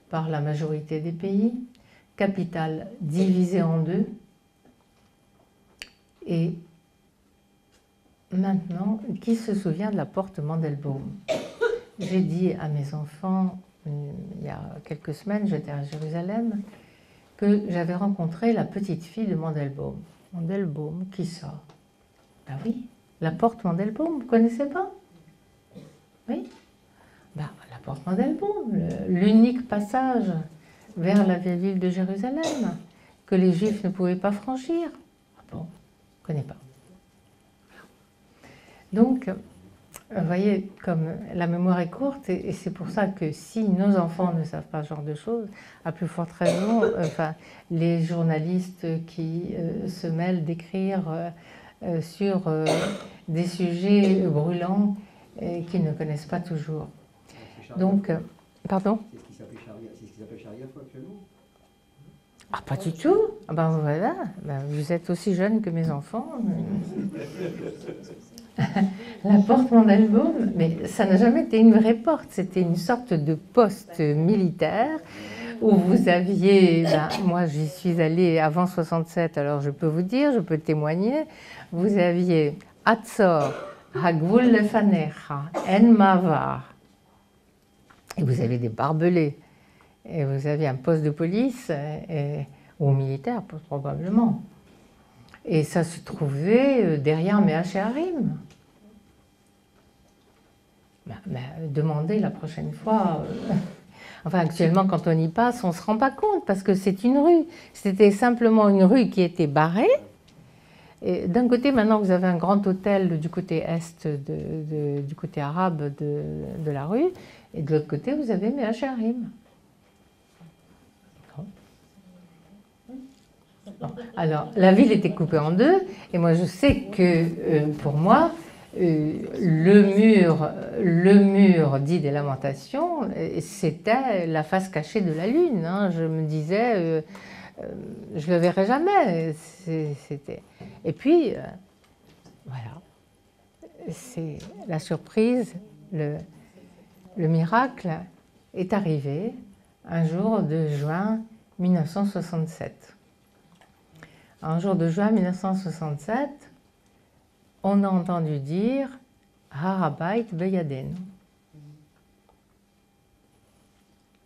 par la majorité des pays, capitale divisée en deux, et maintenant, qui se souvient de la porte Mandelbaum? J'ai dit à mes enfants, il y a quelques semaines, j'étais à Jérusalem, que j'avais rencontré la petite fille de Mandelbaum. Mandelbaum, qui ça? Ben oui, la porte Mandelbaum, vous ne connaissez pas? Oui, ben, la porte Mandelbaum, l'unique passage vers la vieille ville de Jérusalem, que les Juifs ne pouvaient pas franchir. Ah bon, je ne connais pas. Donc, vous voyez, comme la mémoire est courte, et c'est pour ça que si nos enfants ne savent pas ce genre de choses, à plus forte raison, enfin, les journalistes qui se mêlent d'écrire sur des sujets brûlants qu'ils ne connaissent pas toujours. Donc, pardon? C'est ce qu'ils appellent charia actuellement? Ah, pas du tout. Ah ben voilà, ben, vous êtes aussi jeune que mes enfants. La porte Mandelbaum, mais ça n'a jamais été une vraie porte, c'était une sorte de poste militaire où vous aviez, ben, moi j'y suis allée avant 67, alors je peux vous dire, je peux témoigner, vous aviez Hatzor, Hagvul Lefanecha, En Mavar, et vous avez des barbelés, et vous aviez un poste de police, ou militaire probablement. Et ça se trouvait derrière Méa-Shearim. Demandez la prochaine fois. Enfin, actuellement, quand on y passe, on ne se rend pas compte parce que c'est une rue. C'était simplement une rue qui était barrée. D'un côté, maintenant, vous avez un grand hôtel du côté est, du côté arabe de la rue. Et de l'autre côté, vous avez Méa-Shearim. Alors, la ville était coupée en deux, et moi je sais que pour moi, le mur dit des Lamentations, c'était la face cachée de la lune. Hein. Je me disais, je ne le verrai jamais. Et puis, voilà, c'est la surprise, le miracle est arrivé un jour de juin 1967. Un jour de juin 1967, on a entendu dire Har Habayit Beyadenu.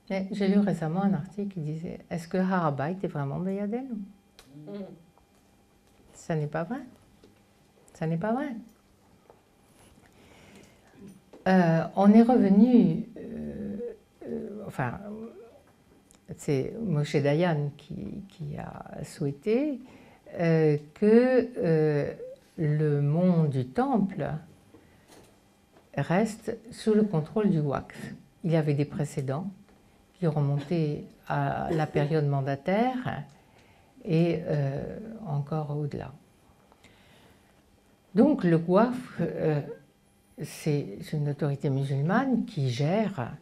J'ai lu récemment un article qui disait est-ce que Har Habayit est vraiment Beyadenu? Ça n'est pas vrai. Ça n'est pas vrai. On est revenu, enfin, c'est Moshe Dayan qui a souhaité que le mont du Temple reste sous le contrôle du Waqf. Il y avait des précédents qui remontaient à la période mandataire et encore au-delà. Donc le Waqf, c'est une autorité musulmane qui gère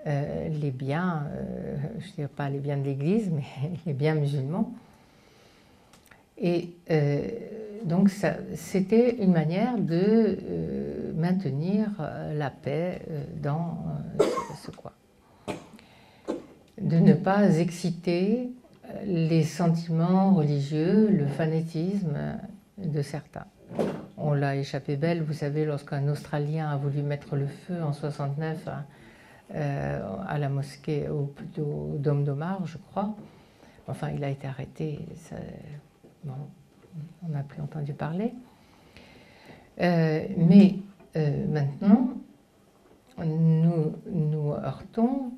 les biens, je ne dirais pas les biens de l'Église, mais les biens musulmans. Et donc c'était une manière de maintenir la paix dans ce coin. De ne pas exciter les sentiments religieux, le fanatisme de certains. On l'a échappé belle, vous savez, lorsqu'un Australien a voulu mettre le feu en 69 à la mosquée, ou plutôt au Dôme d'Omar, je crois. Enfin, il a été arrêté, bon, on n'a plus entendu parler. Mais maintenant, nous nous heurtons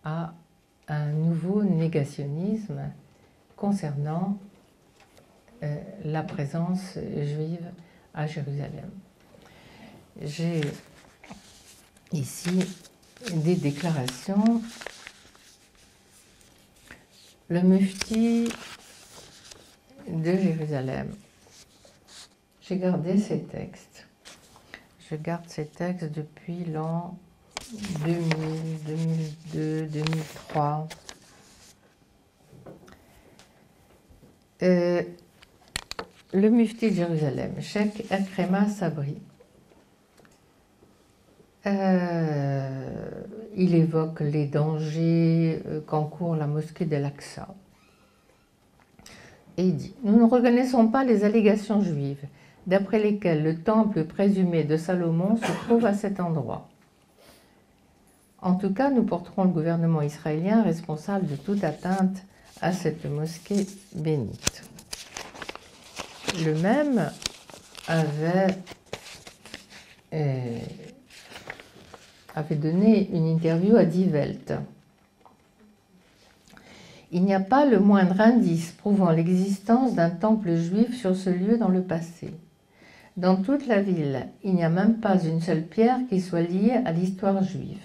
à un nouveau négationnisme concernant la présence juive à Jérusalem. J'ai ici des déclarations. Le mufti de Jérusalem. J'ai gardé ces textes. Je garde ces textes depuis l'an 2000, 2002, 2003. Le mufti de Jérusalem, Cheikh Ekrema Sabri, il évoque les dangers qu'encourt la mosquée d'Al-Aqsa. Et il dit « Nous ne reconnaissons pas les allégations juives, d'après lesquelles le temple présumé de Salomon se trouve à cet endroit. En tout cas, nous porterons le gouvernement israélien responsable de toute atteinte à cette mosquée bénite. » Le même avait donné une interview à Die Welt. Il n'y a pas le moindre indice prouvant l'existence d'un temple juif sur ce lieu dans le passé. Dans toute la ville, il n'y a même pas une seule pierre qui soit liée à l'histoire juive.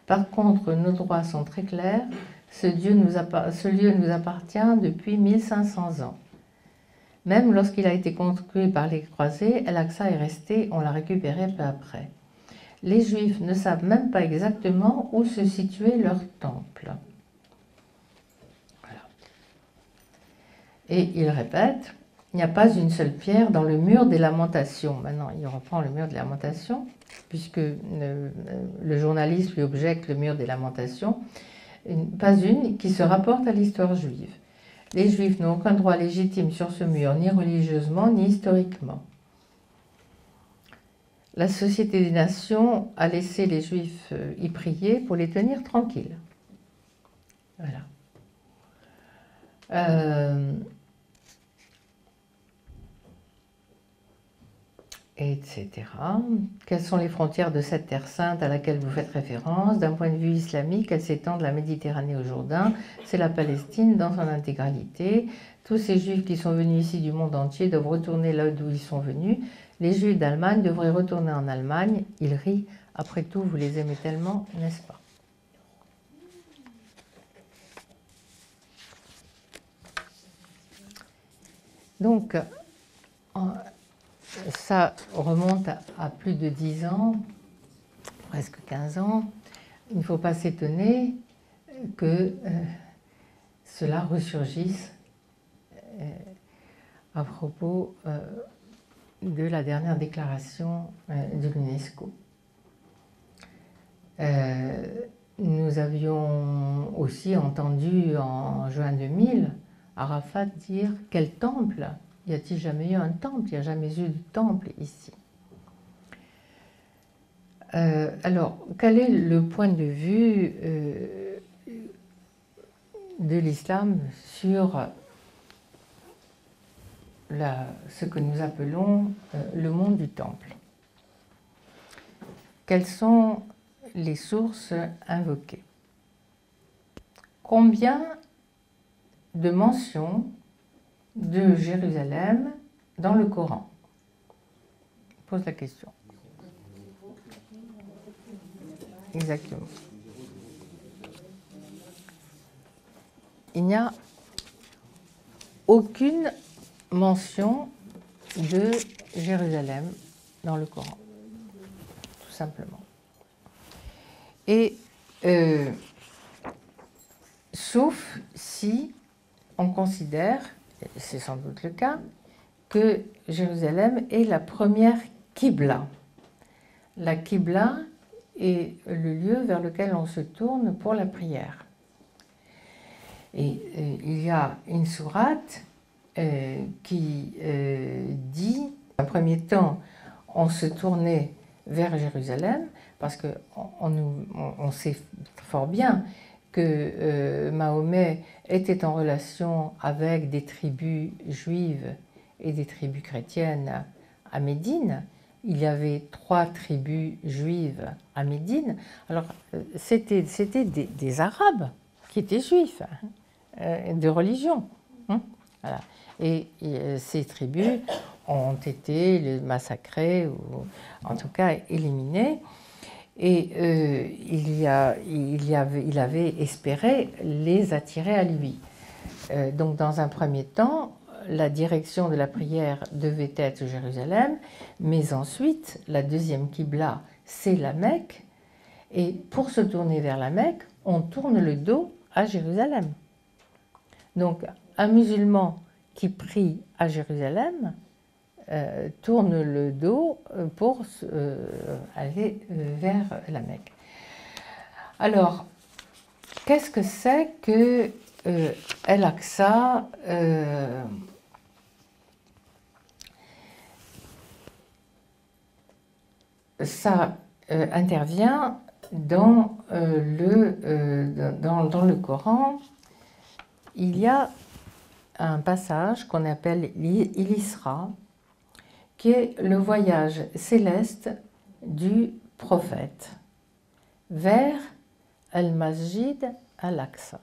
Par contre, nos droits sont très clairs. Ce lieu nous appartient depuis 1500 ans. Même lorsqu'il a été construit par les croisés, Al-Aqsa est resté, on l'a récupéré peu après. Les Juifs ne savent même pas exactement où se situait leur temple. Voilà. Et il répète, il n'y a pas une seule pierre dans le mur des lamentations. Maintenant, il reprend le mur des lamentations, puisque le journaliste lui objecte le mur des lamentations. Pas une qui se rapporte à l'histoire juive. Les Juifs n'ont aucun droit légitime sur ce mur, ni religieusement, ni historiquement. La Société des Nations a laissé les Juifs y prier pour les tenir tranquilles. Voilà. Etc. Quelles sont les frontières de cette terre sainte à laquelle vous faites référence? D'un point de vue islamique, elle s'étend de la Méditerranée au Jourdain. C'est la Palestine dans son intégralité. Tous ces Juifs qui sont venus ici du monde entier doivent retourner là d'où ils sont venus. Les Juifs d'Allemagne devraient retourner en Allemagne. Il rit. Après tout, vous les aimez tellement, n'est-ce pas? Donc, ça remonte à plus de 10 ans, presque 15 ans. Il ne faut pas s'étonner que cela ressurgisse à propos de la dernière déclaration de l'UNESCO. Nous avions aussi entendu en juin 2000 Arafat dire « Quel temple ? Y a-t-il jamais eu un temple? Il n'y a jamais eu de temple ici. » Alors, quel est le point de vue de l'islam sur ce que nous appelons le monde du temple? Quelles sont les sources invoquées? Combien de mentions de Jérusalem dans le Coran? Je pose la question. Exactement. Il n'y a aucune mention de Jérusalem dans le Coran, tout simplement. Et sauf si on considère, et c'est sans doute le cas, que Jérusalem est la première Qibla. La Qibla est le lieu vers lequel on se tourne pour la prière. Et il y a une sourate qui dit, en premier temps, on se tournait vers Jérusalem, parce qu'on sait fort bien que Mahomet était en relation avec des tribus juives et des tribus chrétiennes à Médine, il y avait 3 tribus juives à Médine. Alors, c'était des Arabes qui étaient juifs, de religion. Voilà. Et ces tribus ont été massacrées, ou en tout cas éliminées. Et il avait espéré les attirer à lui. Donc, dans un premier temps, la direction de la prière devait être Jérusalem, mais ensuite, la deuxième Qibla, c'est la Mecque. Et pour se tourner vers la Mecque, on tourne le dos à Jérusalem. Donc, un musulman qui prie à Jérusalem tourne le dos pour aller vers la Mecque. Alors, qu'est-ce que c'est que El-Aqsa? Ça intervient dans le Coran. Il y a un passage qu'on appelle l'Isra, qui est le voyage céleste du prophète vers Al-Masjid Al-Aqsa.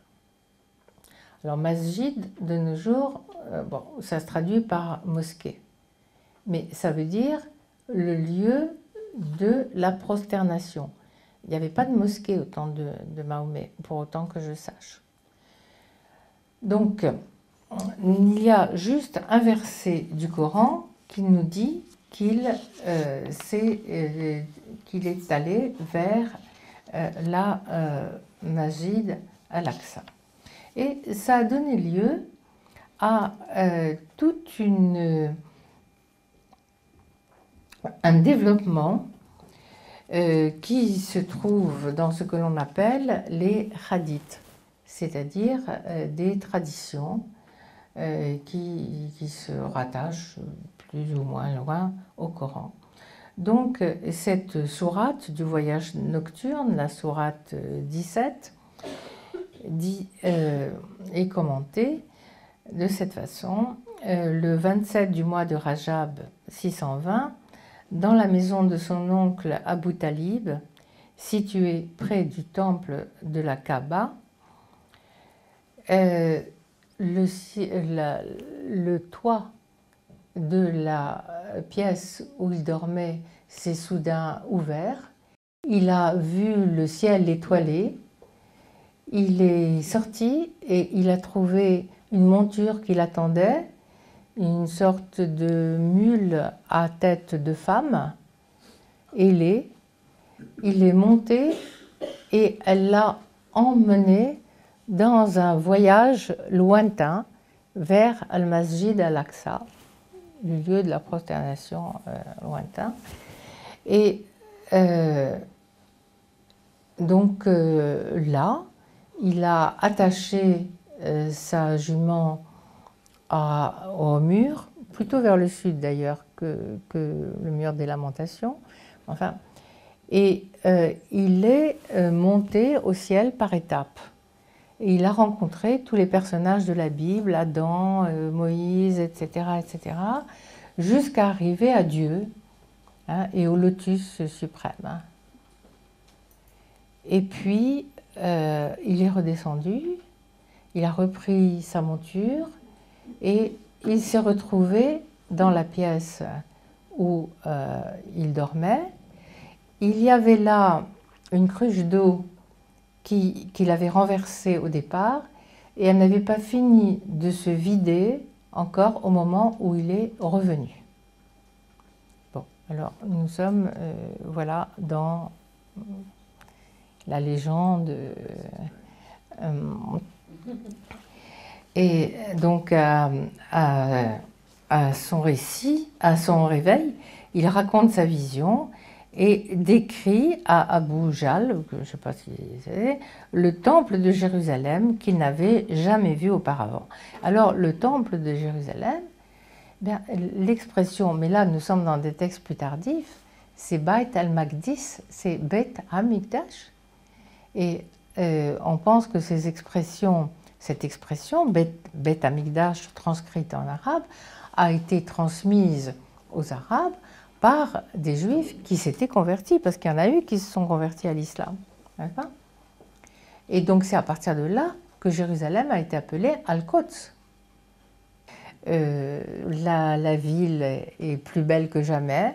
Alors, masjid, de nos jours, bon, ça se traduit par mosquée, mais ça veut dire le lieu de la prosternation. Il n'y avait pas de mosquée au temps de Mahomet, pour autant que je sache. Donc, il y a juste un verset du Coran qui nous dit qu'il est allé vers la Masjid Al-Aqsa. Et ça a donné lieu à tout un développement qui se trouve dans ce que l'on appelle les hadiths, c'est-à-dire des traditions qui se rattachent plus ou moins loin au Coran. Donc cette sourate du voyage nocturne, la sourate 17, est commentée de cette façon. Le 27 du mois de Rajab 620, dans la maison de son oncle Abu Talib, située près du temple de la Kaaba, le toit de la pièce où il dormait s'est soudain ouvert. Il a vu le ciel étoilé. Il est sorti et il a trouvé une monture qui l'attendait, une sorte de mule à tête de femme, ailée. Il est monté et elle l'a emmené dans un voyage lointain vers Al-Masjid Al-Aqsa, le lieu de la prosternation lointain. Et donc là, il a attaché sa jument au mur, plutôt vers le sud d'ailleurs que le mur des Lamentations. Enfin, et il est monté au ciel par étapes. Et il a rencontré tous les personnages de la Bible, Adam, Moïse, etc., etc., jusqu'à arriver à Dieu, hein, et au lotus suprême. Hein. Et puis, il est redescendu, il a repris sa monture et il s'est retrouvé dans la pièce où il dormait. Il y avait là une cruche d'eau qu'il avait renversée au départ et elle n'avait pas fini de se vider encore au moment où il est revenu. Bon, alors nous sommes voilà, dans la légende. Et donc à son récit, à son réveil, il raconte sa vision et décrit à Abu Jahl, je ne sais pas si c'est, le temple de Jérusalem qu'il n'avait jamais vu auparavant. Alors le temple de Jérusalem, l'expression, mais là nous sommes dans des textes plus tardifs, c'est Beit al-Maqdis, c'est Beit Hamikdash. Et on pense que cette expression, Beit Hamikdash transcrite en arabe, a été transmise aux Arabes par des juifs qui s'étaient convertis, parce qu'il y en a eu qui se sont convertis à l'islam. Et donc c'est à partir de là que Jérusalem a été appelée Al-Quds. La ville est plus belle que jamais.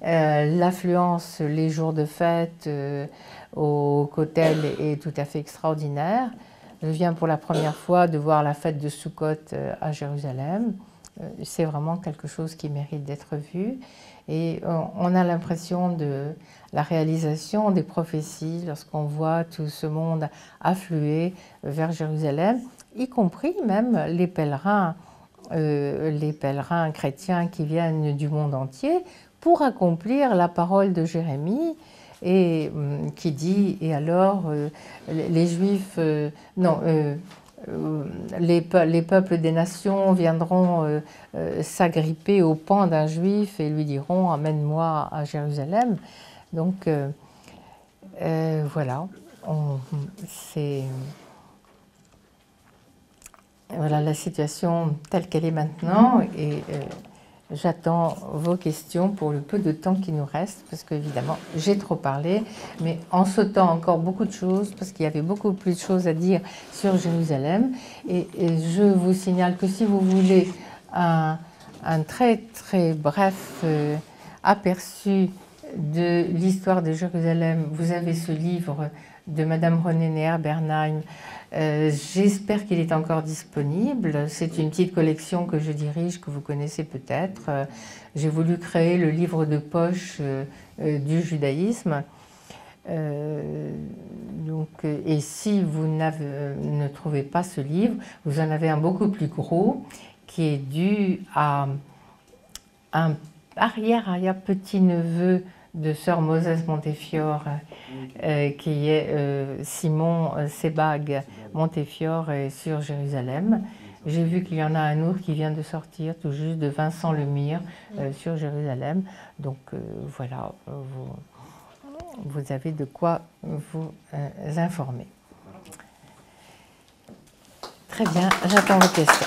L'affluence les jours de fête au Kotel est tout à fait extraordinaire. Je viens pour la première fois de voir la fête de Sukkot à Jérusalem. C'est vraiment quelque chose qui mérite d'être vu. Et on a l'impression de la réalisation des prophéties lorsqu'on voit tout ce monde affluer vers Jérusalem, y compris même les pèlerins chrétiens qui viennent du monde entier pour accomplir la parole de Jérémie et qui dit « Et alors, les Juifs, les peuples des nations viendront s'agripper au pan d'un Juif et lui diront « Amène-moi à Jérusalem ». Donc, voilà, c'est... Voilà la situation telle qu'elle est maintenant et j'attends vos questions pour le peu de temps qui nous reste parce qu'évidemment j'ai trop parlé, mais en sautant encore beaucoup de choses parce qu'il y avait beaucoup plus de choses à dire sur Jérusalem et je vous signale que si vous voulez un très très bref aperçu de l'histoire de Jérusalem, vous avez ce livre de Madame Renée Neher-Bernheim. J'espère qu'il est encore disponible. C'est une petite collection que je dirige, que vous connaissez peut-être. J'ai voulu créer le livre de poche du judaïsme. Et si vous ne trouvez pas ce livre, vous en avez un beaucoup plus gros qui est dû à un arrière-petit-neveu de sœur Moses Montefiore, qui est Simon Sebag Montefiore sur Jérusalem. J'ai vu qu'il y en a un autre qui vient de sortir, tout juste, de Vincent Lemire sur Jérusalem. Donc voilà, vous avez de quoi vous informer. Très bien, j'attends vos questions.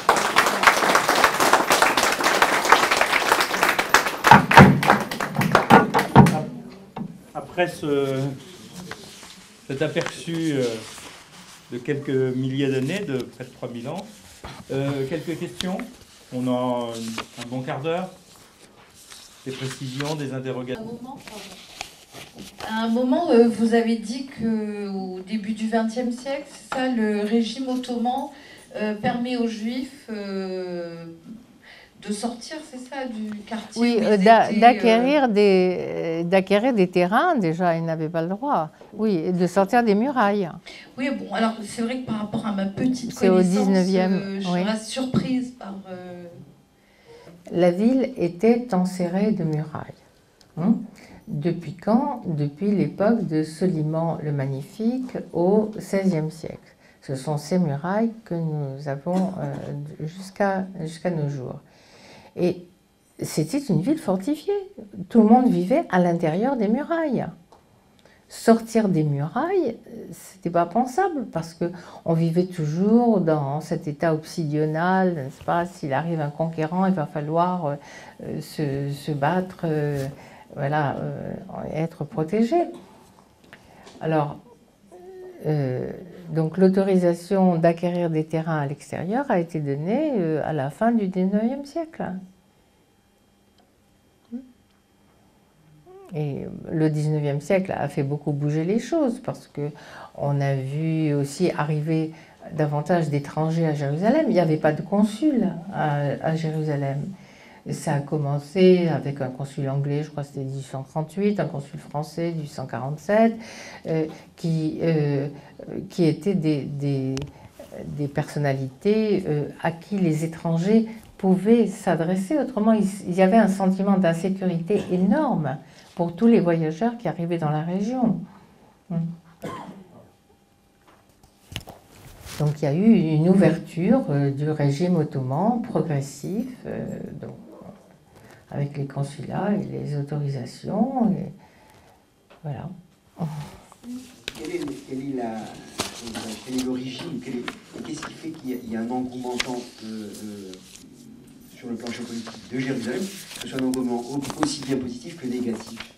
Après cet aperçu de quelques milliers d'années, de près de 3000 ans, quelques questions. On a un bon quart d'heure. Des précisions, des interrogations. À un moment, vous avez dit qu'au début du XXe siècle, c'est ça, le régime ottoman permet aux Juifs de sortir, c'est ça, du quartier. Oui, d'acquérir des terrains, déjà, ils n'avaient pas le droit. Oui, et de sortir des murailles. Oui, bon, alors c'est vrai que par rapport à ma petite c'est connaissance, au 19e, je oui. reste surprise par... La ville était enserrée de murailles. Depuis quand? Depuis l'époque de Soliman le Magnifique au XVIe siècle. Ce sont ces murailles que nous avons jusqu'à nos jours. Et c'était une ville fortifiée. Tout le monde vivait à l'intérieur des murailles. Sortir des murailles, c'était pas pensable parce que on vivait toujours dans cet état obsidional, n'est-ce pas? S'il arrive un conquérant, il va falloir se battre, voilà, être protégé. Alors, donc l'autorisation d'acquérir des terrains à l'extérieur a été donnée à la fin du XIXe siècle. Et le XIXe siècle a fait beaucoup bouger les choses parce qu'on a vu aussi arriver davantage d'étrangers à Jérusalem. Il n'y avait pas de consul à Jérusalem. Et ça a commencé avec un consul anglais, je crois que c'était 1838, un consul français 1847, qui étaient des personnalités à qui les étrangers pouvaient s'adresser. Autrement, il y avait un sentiment d'insécurité énorme pour tous les voyageurs qui arrivaient dans la région. Donc il y a eu une ouverture du régime ottoman progressif, donc, avec les consulats et les autorisations. Et voilà. Quelle est l'origine? Qu'est-ce qui fait qu'il y a un engouement tant sur le plan géopolitique de Jérusalem, que ce soit un engouement aussi bien positif que négatif?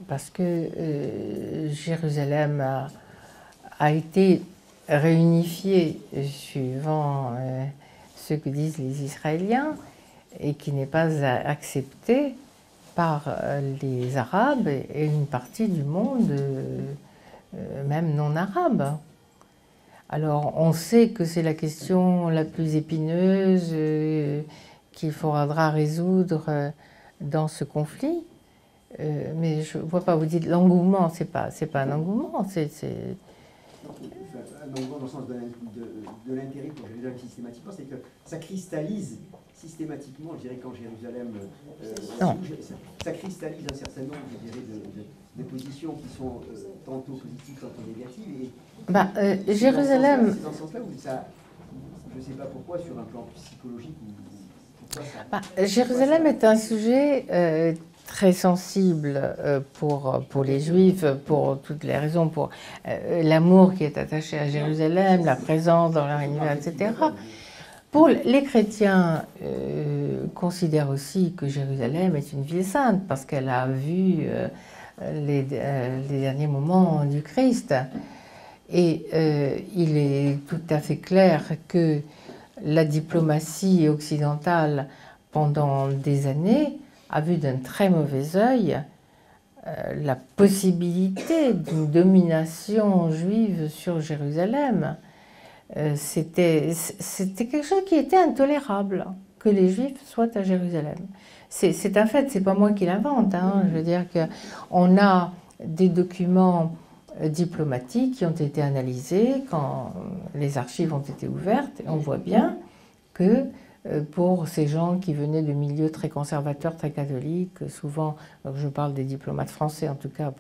Parce que Jérusalem a été réunifiée suivant ce que disent les Israéliens et qui n'est pas accepté par les Arabes et une partie du monde, même non arabe. Alors on sait que c'est la question la plus épineuse qu'il faudra résoudre dans ce conflit. Mais je ne vois pas, vous dites l'engouement, c'est pas un engouement, c'est... Un engouement dans le sens de l'intérêt pour Jérusalem systématiquement, c'est que ça cristallise systématiquement, je dirais, quand Jérusalem ça cristallise un certain nombre, je dirais, de positions qui sont tantôt positives, tantôt négatives. Et Jérusalem... C'est dans ce sens-là où ça, je ne sais pas pourquoi, sur un plan psychologique, Jérusalem est un sujet très sensible pour les Juifs, pour toutes les raisons, pour l'amour qui est attaché à Jérusalem, la présence dans leur univers, etc. Pour les chrétiens, considèrent aussi que Jérusalem est une ville sainte parce qu'elle a vu les derniers moments du Christ. Et il est tout à fait clair que la diplomatie occidentale, pendant des années, a vu d'un très mauvais œil la possibilité d'une domination juive sur Jérusalem. C'était quelque chose qui était intolérable, que les Juifs soient à Jérusalem. C'est un fait, c'est pas moi qui l'invente. Hein. Je veux dire qu'on a des documents diplomatiques qui ont été analysés quand les archives ont été ouvertes, et on voit bien que pour ces gens qui venaient de milieux très conservateurs, très catholiques, souvent, je parle des diplomates français en tout cas,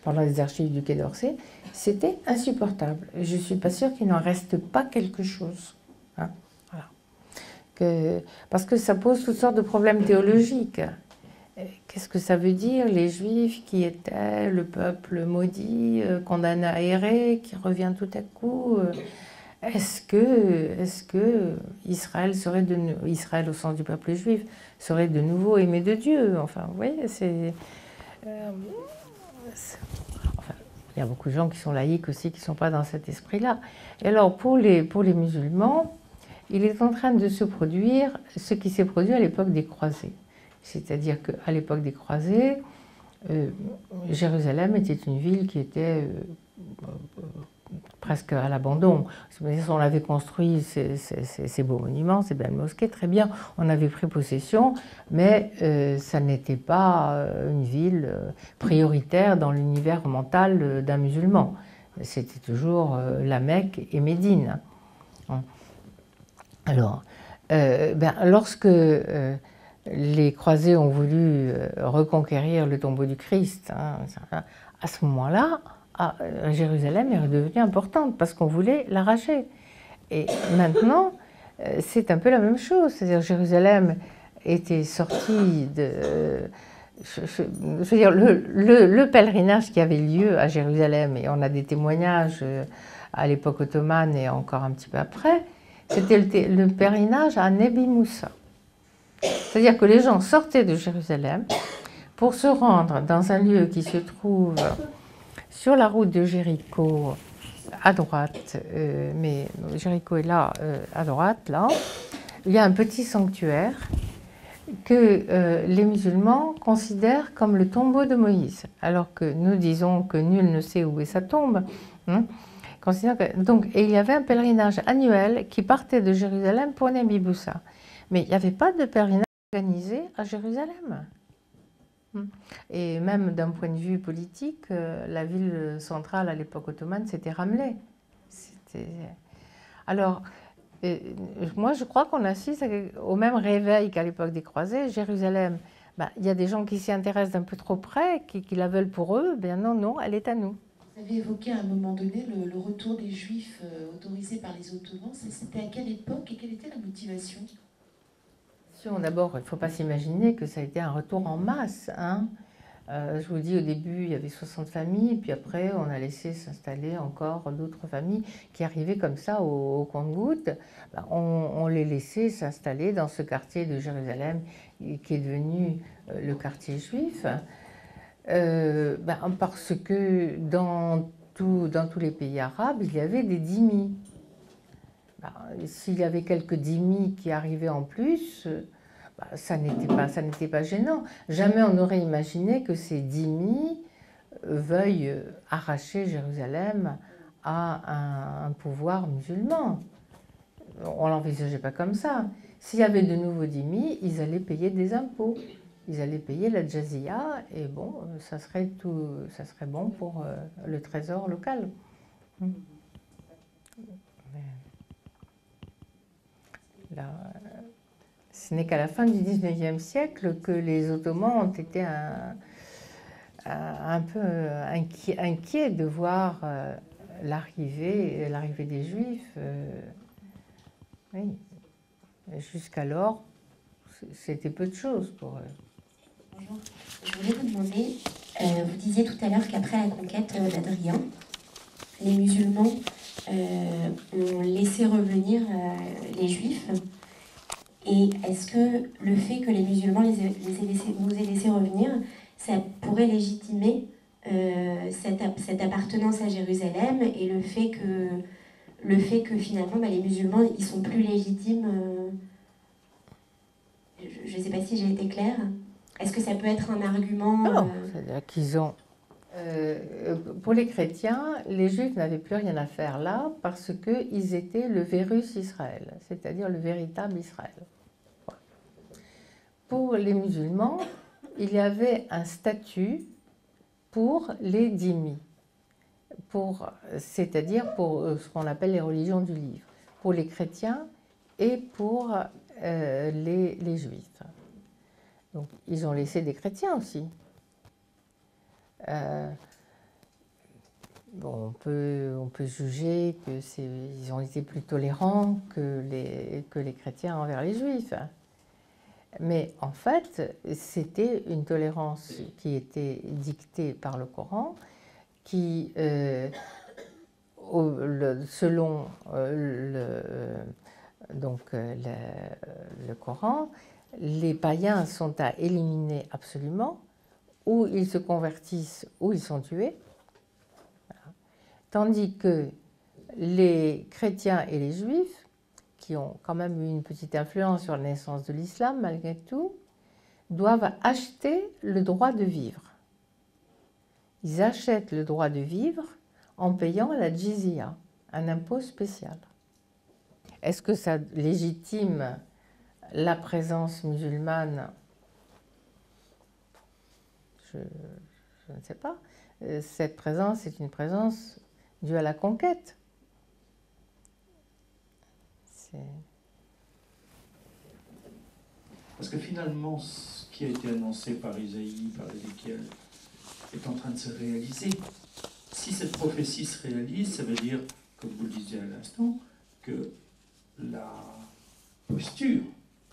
parlant des archives du Quai d'Orsay, c'était insupportable. Je ne suis pas sûre qu'il n'en reste pas quelque chose. Hein, voilà. Parce que ça pose toutes sortes de problèmes théologiques. Qu'est-ce que ça veut dire, les Juifs qui étaient le peuple maudit, condamné à errer, qui revient tout à coup Est-ce que Israël serait Israël au sens du peuple juif serait de nouveau aimé de Dieu? Enfin, vous voyez, enfin, il y a beaucoup de gens qui sont laïcs aussi qui ne sont pas dans cet esprit-là. Et alors, pour les musulmans, il est en train de se produire ce qui s'est produit à l'époque des croisés. C'est-à-dire qu'à l'époque des croisés, Jérusalem était une ville qui était presque à l'abandon. On avait construit ces beaux monuments, ces belles mosquées, très bien, on avait pris possession, mais ça n'était pas une ville prioritaire dans l'univers mental d'un musulman. C'était toujours la Mecque et Médine. Alors, lorsque les croisés ont voulu reconquérir le tombeau du Christ, hein, à ce moment-là, Jérusalem est redevenue importante parce qu'on voulait l'arracher. Et maintenant, c'est un peu la même chose. C'est-à-dire Jérusalem était sortie de... Je veux dire, le pèlerinage qui avait lieu à Jérusalem, et on a des témoignages à l'époque ottomane et encore un petit peu après, c'était le pèlerinage à Nebi Moussa. C'est-à-dire que les gens sortaient de Jérusalem pour se rendre dans un lieu qui se trouve sur la route de Jéricho, à droite, mais Jéricho est là, à droite, là. Il y a un petit sanctuaire que les musulmans considèrent comme le tombeau de Moïse, alors que nous disons que nul ne sait où est sa tombe. Hein, donc, et il y avait un pèlerinage annuel qui partait de Jérusalem pour Nebi Moussa. Mais il n'y avait pas de pèlerinage organisé à Jérusalem. Et même d'un point de vue politique, la ville centrale à l'époque ottomane, c'était Ramleh. Alors, moi je crois qu'on assiste au même réveil qu'à l'époque des croisés. Jérusalem, il y a des gens qui s'y intéressent d'un peu trop près, qui la veulent pour eux. Non, elle est à nous. Vous avez évoqué à un moment donné le retour des Juifs autorisés par les Ottomans. C'était à quelle époque et quelle était la motivation? D'abord, il ne faut pas s'imaginer que ça a été un retour en masse. Hein. Je vous dis, au début, il y avait 60 familles, puis après, on a laissé s'installer encore d'autres familles qui arrivaient comme ça au compte-gouttes. Ben, on les laissait s'installer dans ce quartier de Jérusalem qui est devenu le quartier juif, parce que dans tous les pays arabes, il y avait des dhimmis. Ben, s'il y avait quelques dhimmis qui arrivaient en plus, ça n'était pas gênant. Jamais on n'aurait imaginé que ces dhimmis veuillent arracher Jérusalem à un pouvoir musulman. On ne l'envisageait pas comme ça. S'il y avait de nouveaux dhimmis, ils allaient payer des impôts. Ils allaient payer la jazia et bon, ça serait bon pour le trésor local. Là, ce n'est qu'à la fin du XIXe siècle que les Ottomans ont été un peu inquiets de voir l'arrivée des Juifs. Oui. Jusqu'alors, c'était peu de choses pour eux. Bonjour. Je voulais vous demander, vous disiez tout à l'heure qu'après la conquête d'Adrien, les musulmans ont laissé revenir les Juifs. Et est-ce que le fait que les musulmans nous aient laissé revenir, ça pourrait légitimer cette appartenance à Jérusalem et le fait que finalement les musulmans ils sont plus légitimes je ne sais pas si j'ai été claire. Est-ce que ça peut être un argument C'est-à-dire qu'ils ont... pour les chrétiens, les Juifs n'avaient plus rien à faire là parce qu'ils étaient le Vérus Israël, c'est-à-dire le véritable Israël. Voilà. Pour les musulmans, il y avait un statut pour les dhimmis, c'est-à-dire pour ce qu'on appelle les religions du livre, pour les chrétiens et pour les juifs. Donc, ils ont laissé des chrétiens aussi. On peut juger qu'ils ont été plus tolérants que les chrétiens envers les juifs. Mais en fait, c'était une tolérance qui était dictée par le Coran, qui, selon le Coran, les païens sont à éliminer absolument, ou ils se convertissent, ou ils sont tués. Voilà. Tandis que les chrétiens et les juifs, qui ont quand même eu une petite influence sur la naissance de l'islam malgré tout, doivent acheter le droit de vivre. Ils achètent le droit de vivre en payant la jizya, un impôt spécial. Est-ce que ça légitime la présence musulmane? Je ne sais pas. Cette présence est une présence due à la conquête. Parce que finalement, ce qui a été annoncé par Isaïe, par Ézéchiel, est en train de se réaliser. Si cette prophétie se réalise, ça veut dire, comme vous le disiez à l'instant, que la posture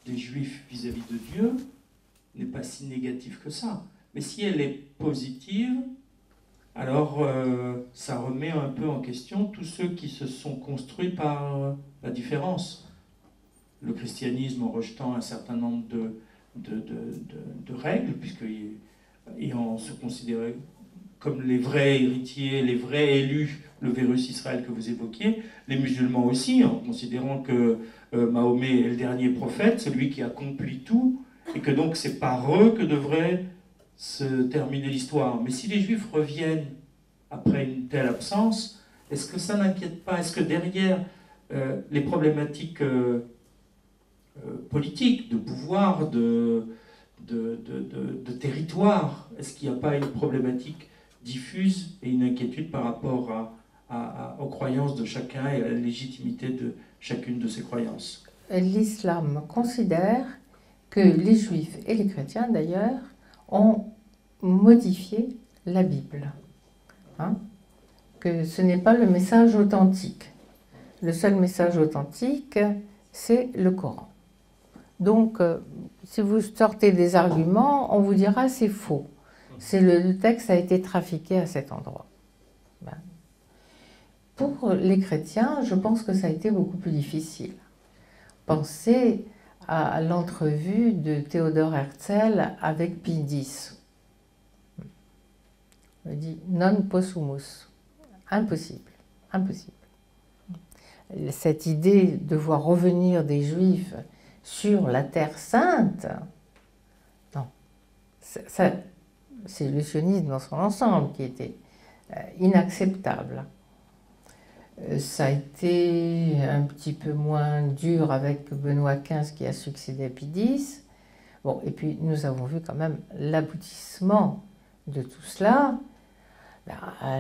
des Juifs vis-à-vis de Dieu n'est pas si négative que ça. Mais si elle est positive, alors ça remet un peu en question tous ceux qui se sont construits par la différence. Le christianisme en rejetant un certain nombre de règles, ayant se considérer comme les vrais héritiers, les vrais élus, le Vérus Israël que vous évoquiez, les musulmans aussi, en considérant que Mahomet est le dernier prophète, celui qui accomplit tout, et que donc c'est par eux que devrait se terminer l'histoire. Mais si les Juifs reviennent après une telle absence, est-ce que ça n'inquiète pas? Est-ce que derrière les problématiques politiques, de pouvoir, de territoire, est-ce qu'il n'y a pas une problématique diffuse et une inquiétude par rapport aux croyances de chacun et à la légitimité de chacune de ces croyances? L'islam considère que les Juifs et les chrétiens, d'ailleurs, ont modifié la Bible. Que ce n'est pas le message authentique. Le seul message authentique, c'est le Coran. Donc, si vous sortez des arguments, on vous dira c'est faux. Le texte a été trafiqué à cet endroit. Ben. Pour les chrétiens, je pense que ça a été beaucoup plus difficile. Pensez à l'entrevue de Théodore Herzl avec Pie X. Il dit « non possumus ». Impossible, impossible. Cette idée de voir revenir des Juifs sur la Terre Sainte, non. C'est le sionisme dans son ensemble qui était inacceptable. Ça a été un petit peu moins dur avec Benoît XV qui a succédé à Pie X. Bon, et puis nous avons vu quand même l'aboutissement de tout cela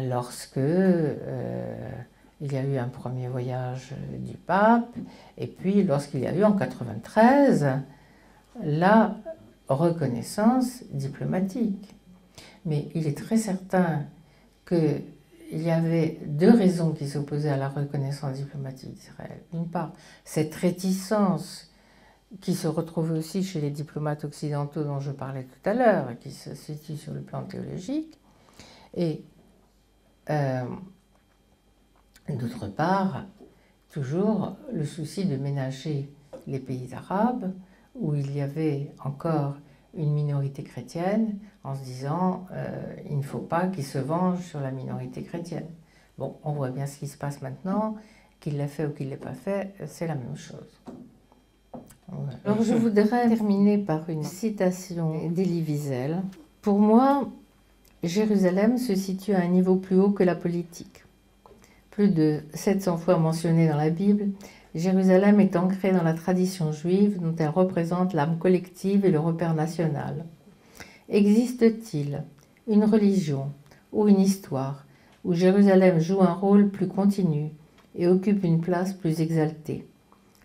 lorsque il y a eu un premier voyage du pape et puis lorsqu'il y a eu en 93 la reconnaissance diplomatique. Mais il est très certain que il y avait deux raisons qui s'opposaient à la reconnaissance diplomatique d'Israël. D'une part, cette réticence qui se retrouvait aussi chez les diplomates occidentaux dont je parlais tout à l'heure, qui se situe sur le plan théologique, et d'autre part, toujours le souci de ménager les pays arabes où il y avait encore une minorité chrétienne en se disant il ne faut pas qu'ils se vengent sur la minorité chrétienne. Bon, on voit bien ce qui se passe maintenant, qu'il l'a fait ou qu'il ne l'ait pas fait, c'est la même chose. Alors je voudrais terminer par une citation d'Elie Wiesel. Pour moi, Jérusalem se situe à un niveau plus haut que la politique. Plus de 700 fois mentionnée dans la Bible, Jérusalem est ancrée dans la tradition juive dont elle représente l'âme collective et le repère national. Existe-t-il une religion ou une histoire où Jérusalem joue un rôle plus continu et occupe une place plus exaltée?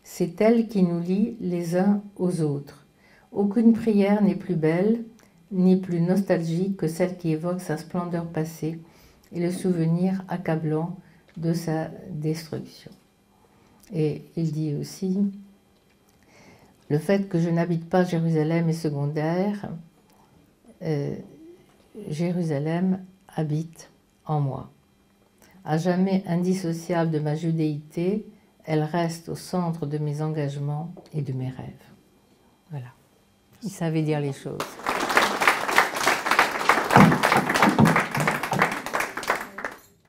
C'est elle qui nous lie les uns aux autres. Aucune prière n'est plus belle ni plus nostalgique que celle qui évoque sa splendeur passée et le souvenir accablant de sa destruction. Et il dit aussi, le fait que je n'habite pas Jérusalem est secondaire, Jérusalem habite en moi. À jamais indissociable de ma judéité, elle reste au centre de mes engagements et de mes rêves. Voilà. Il savait dire les choses.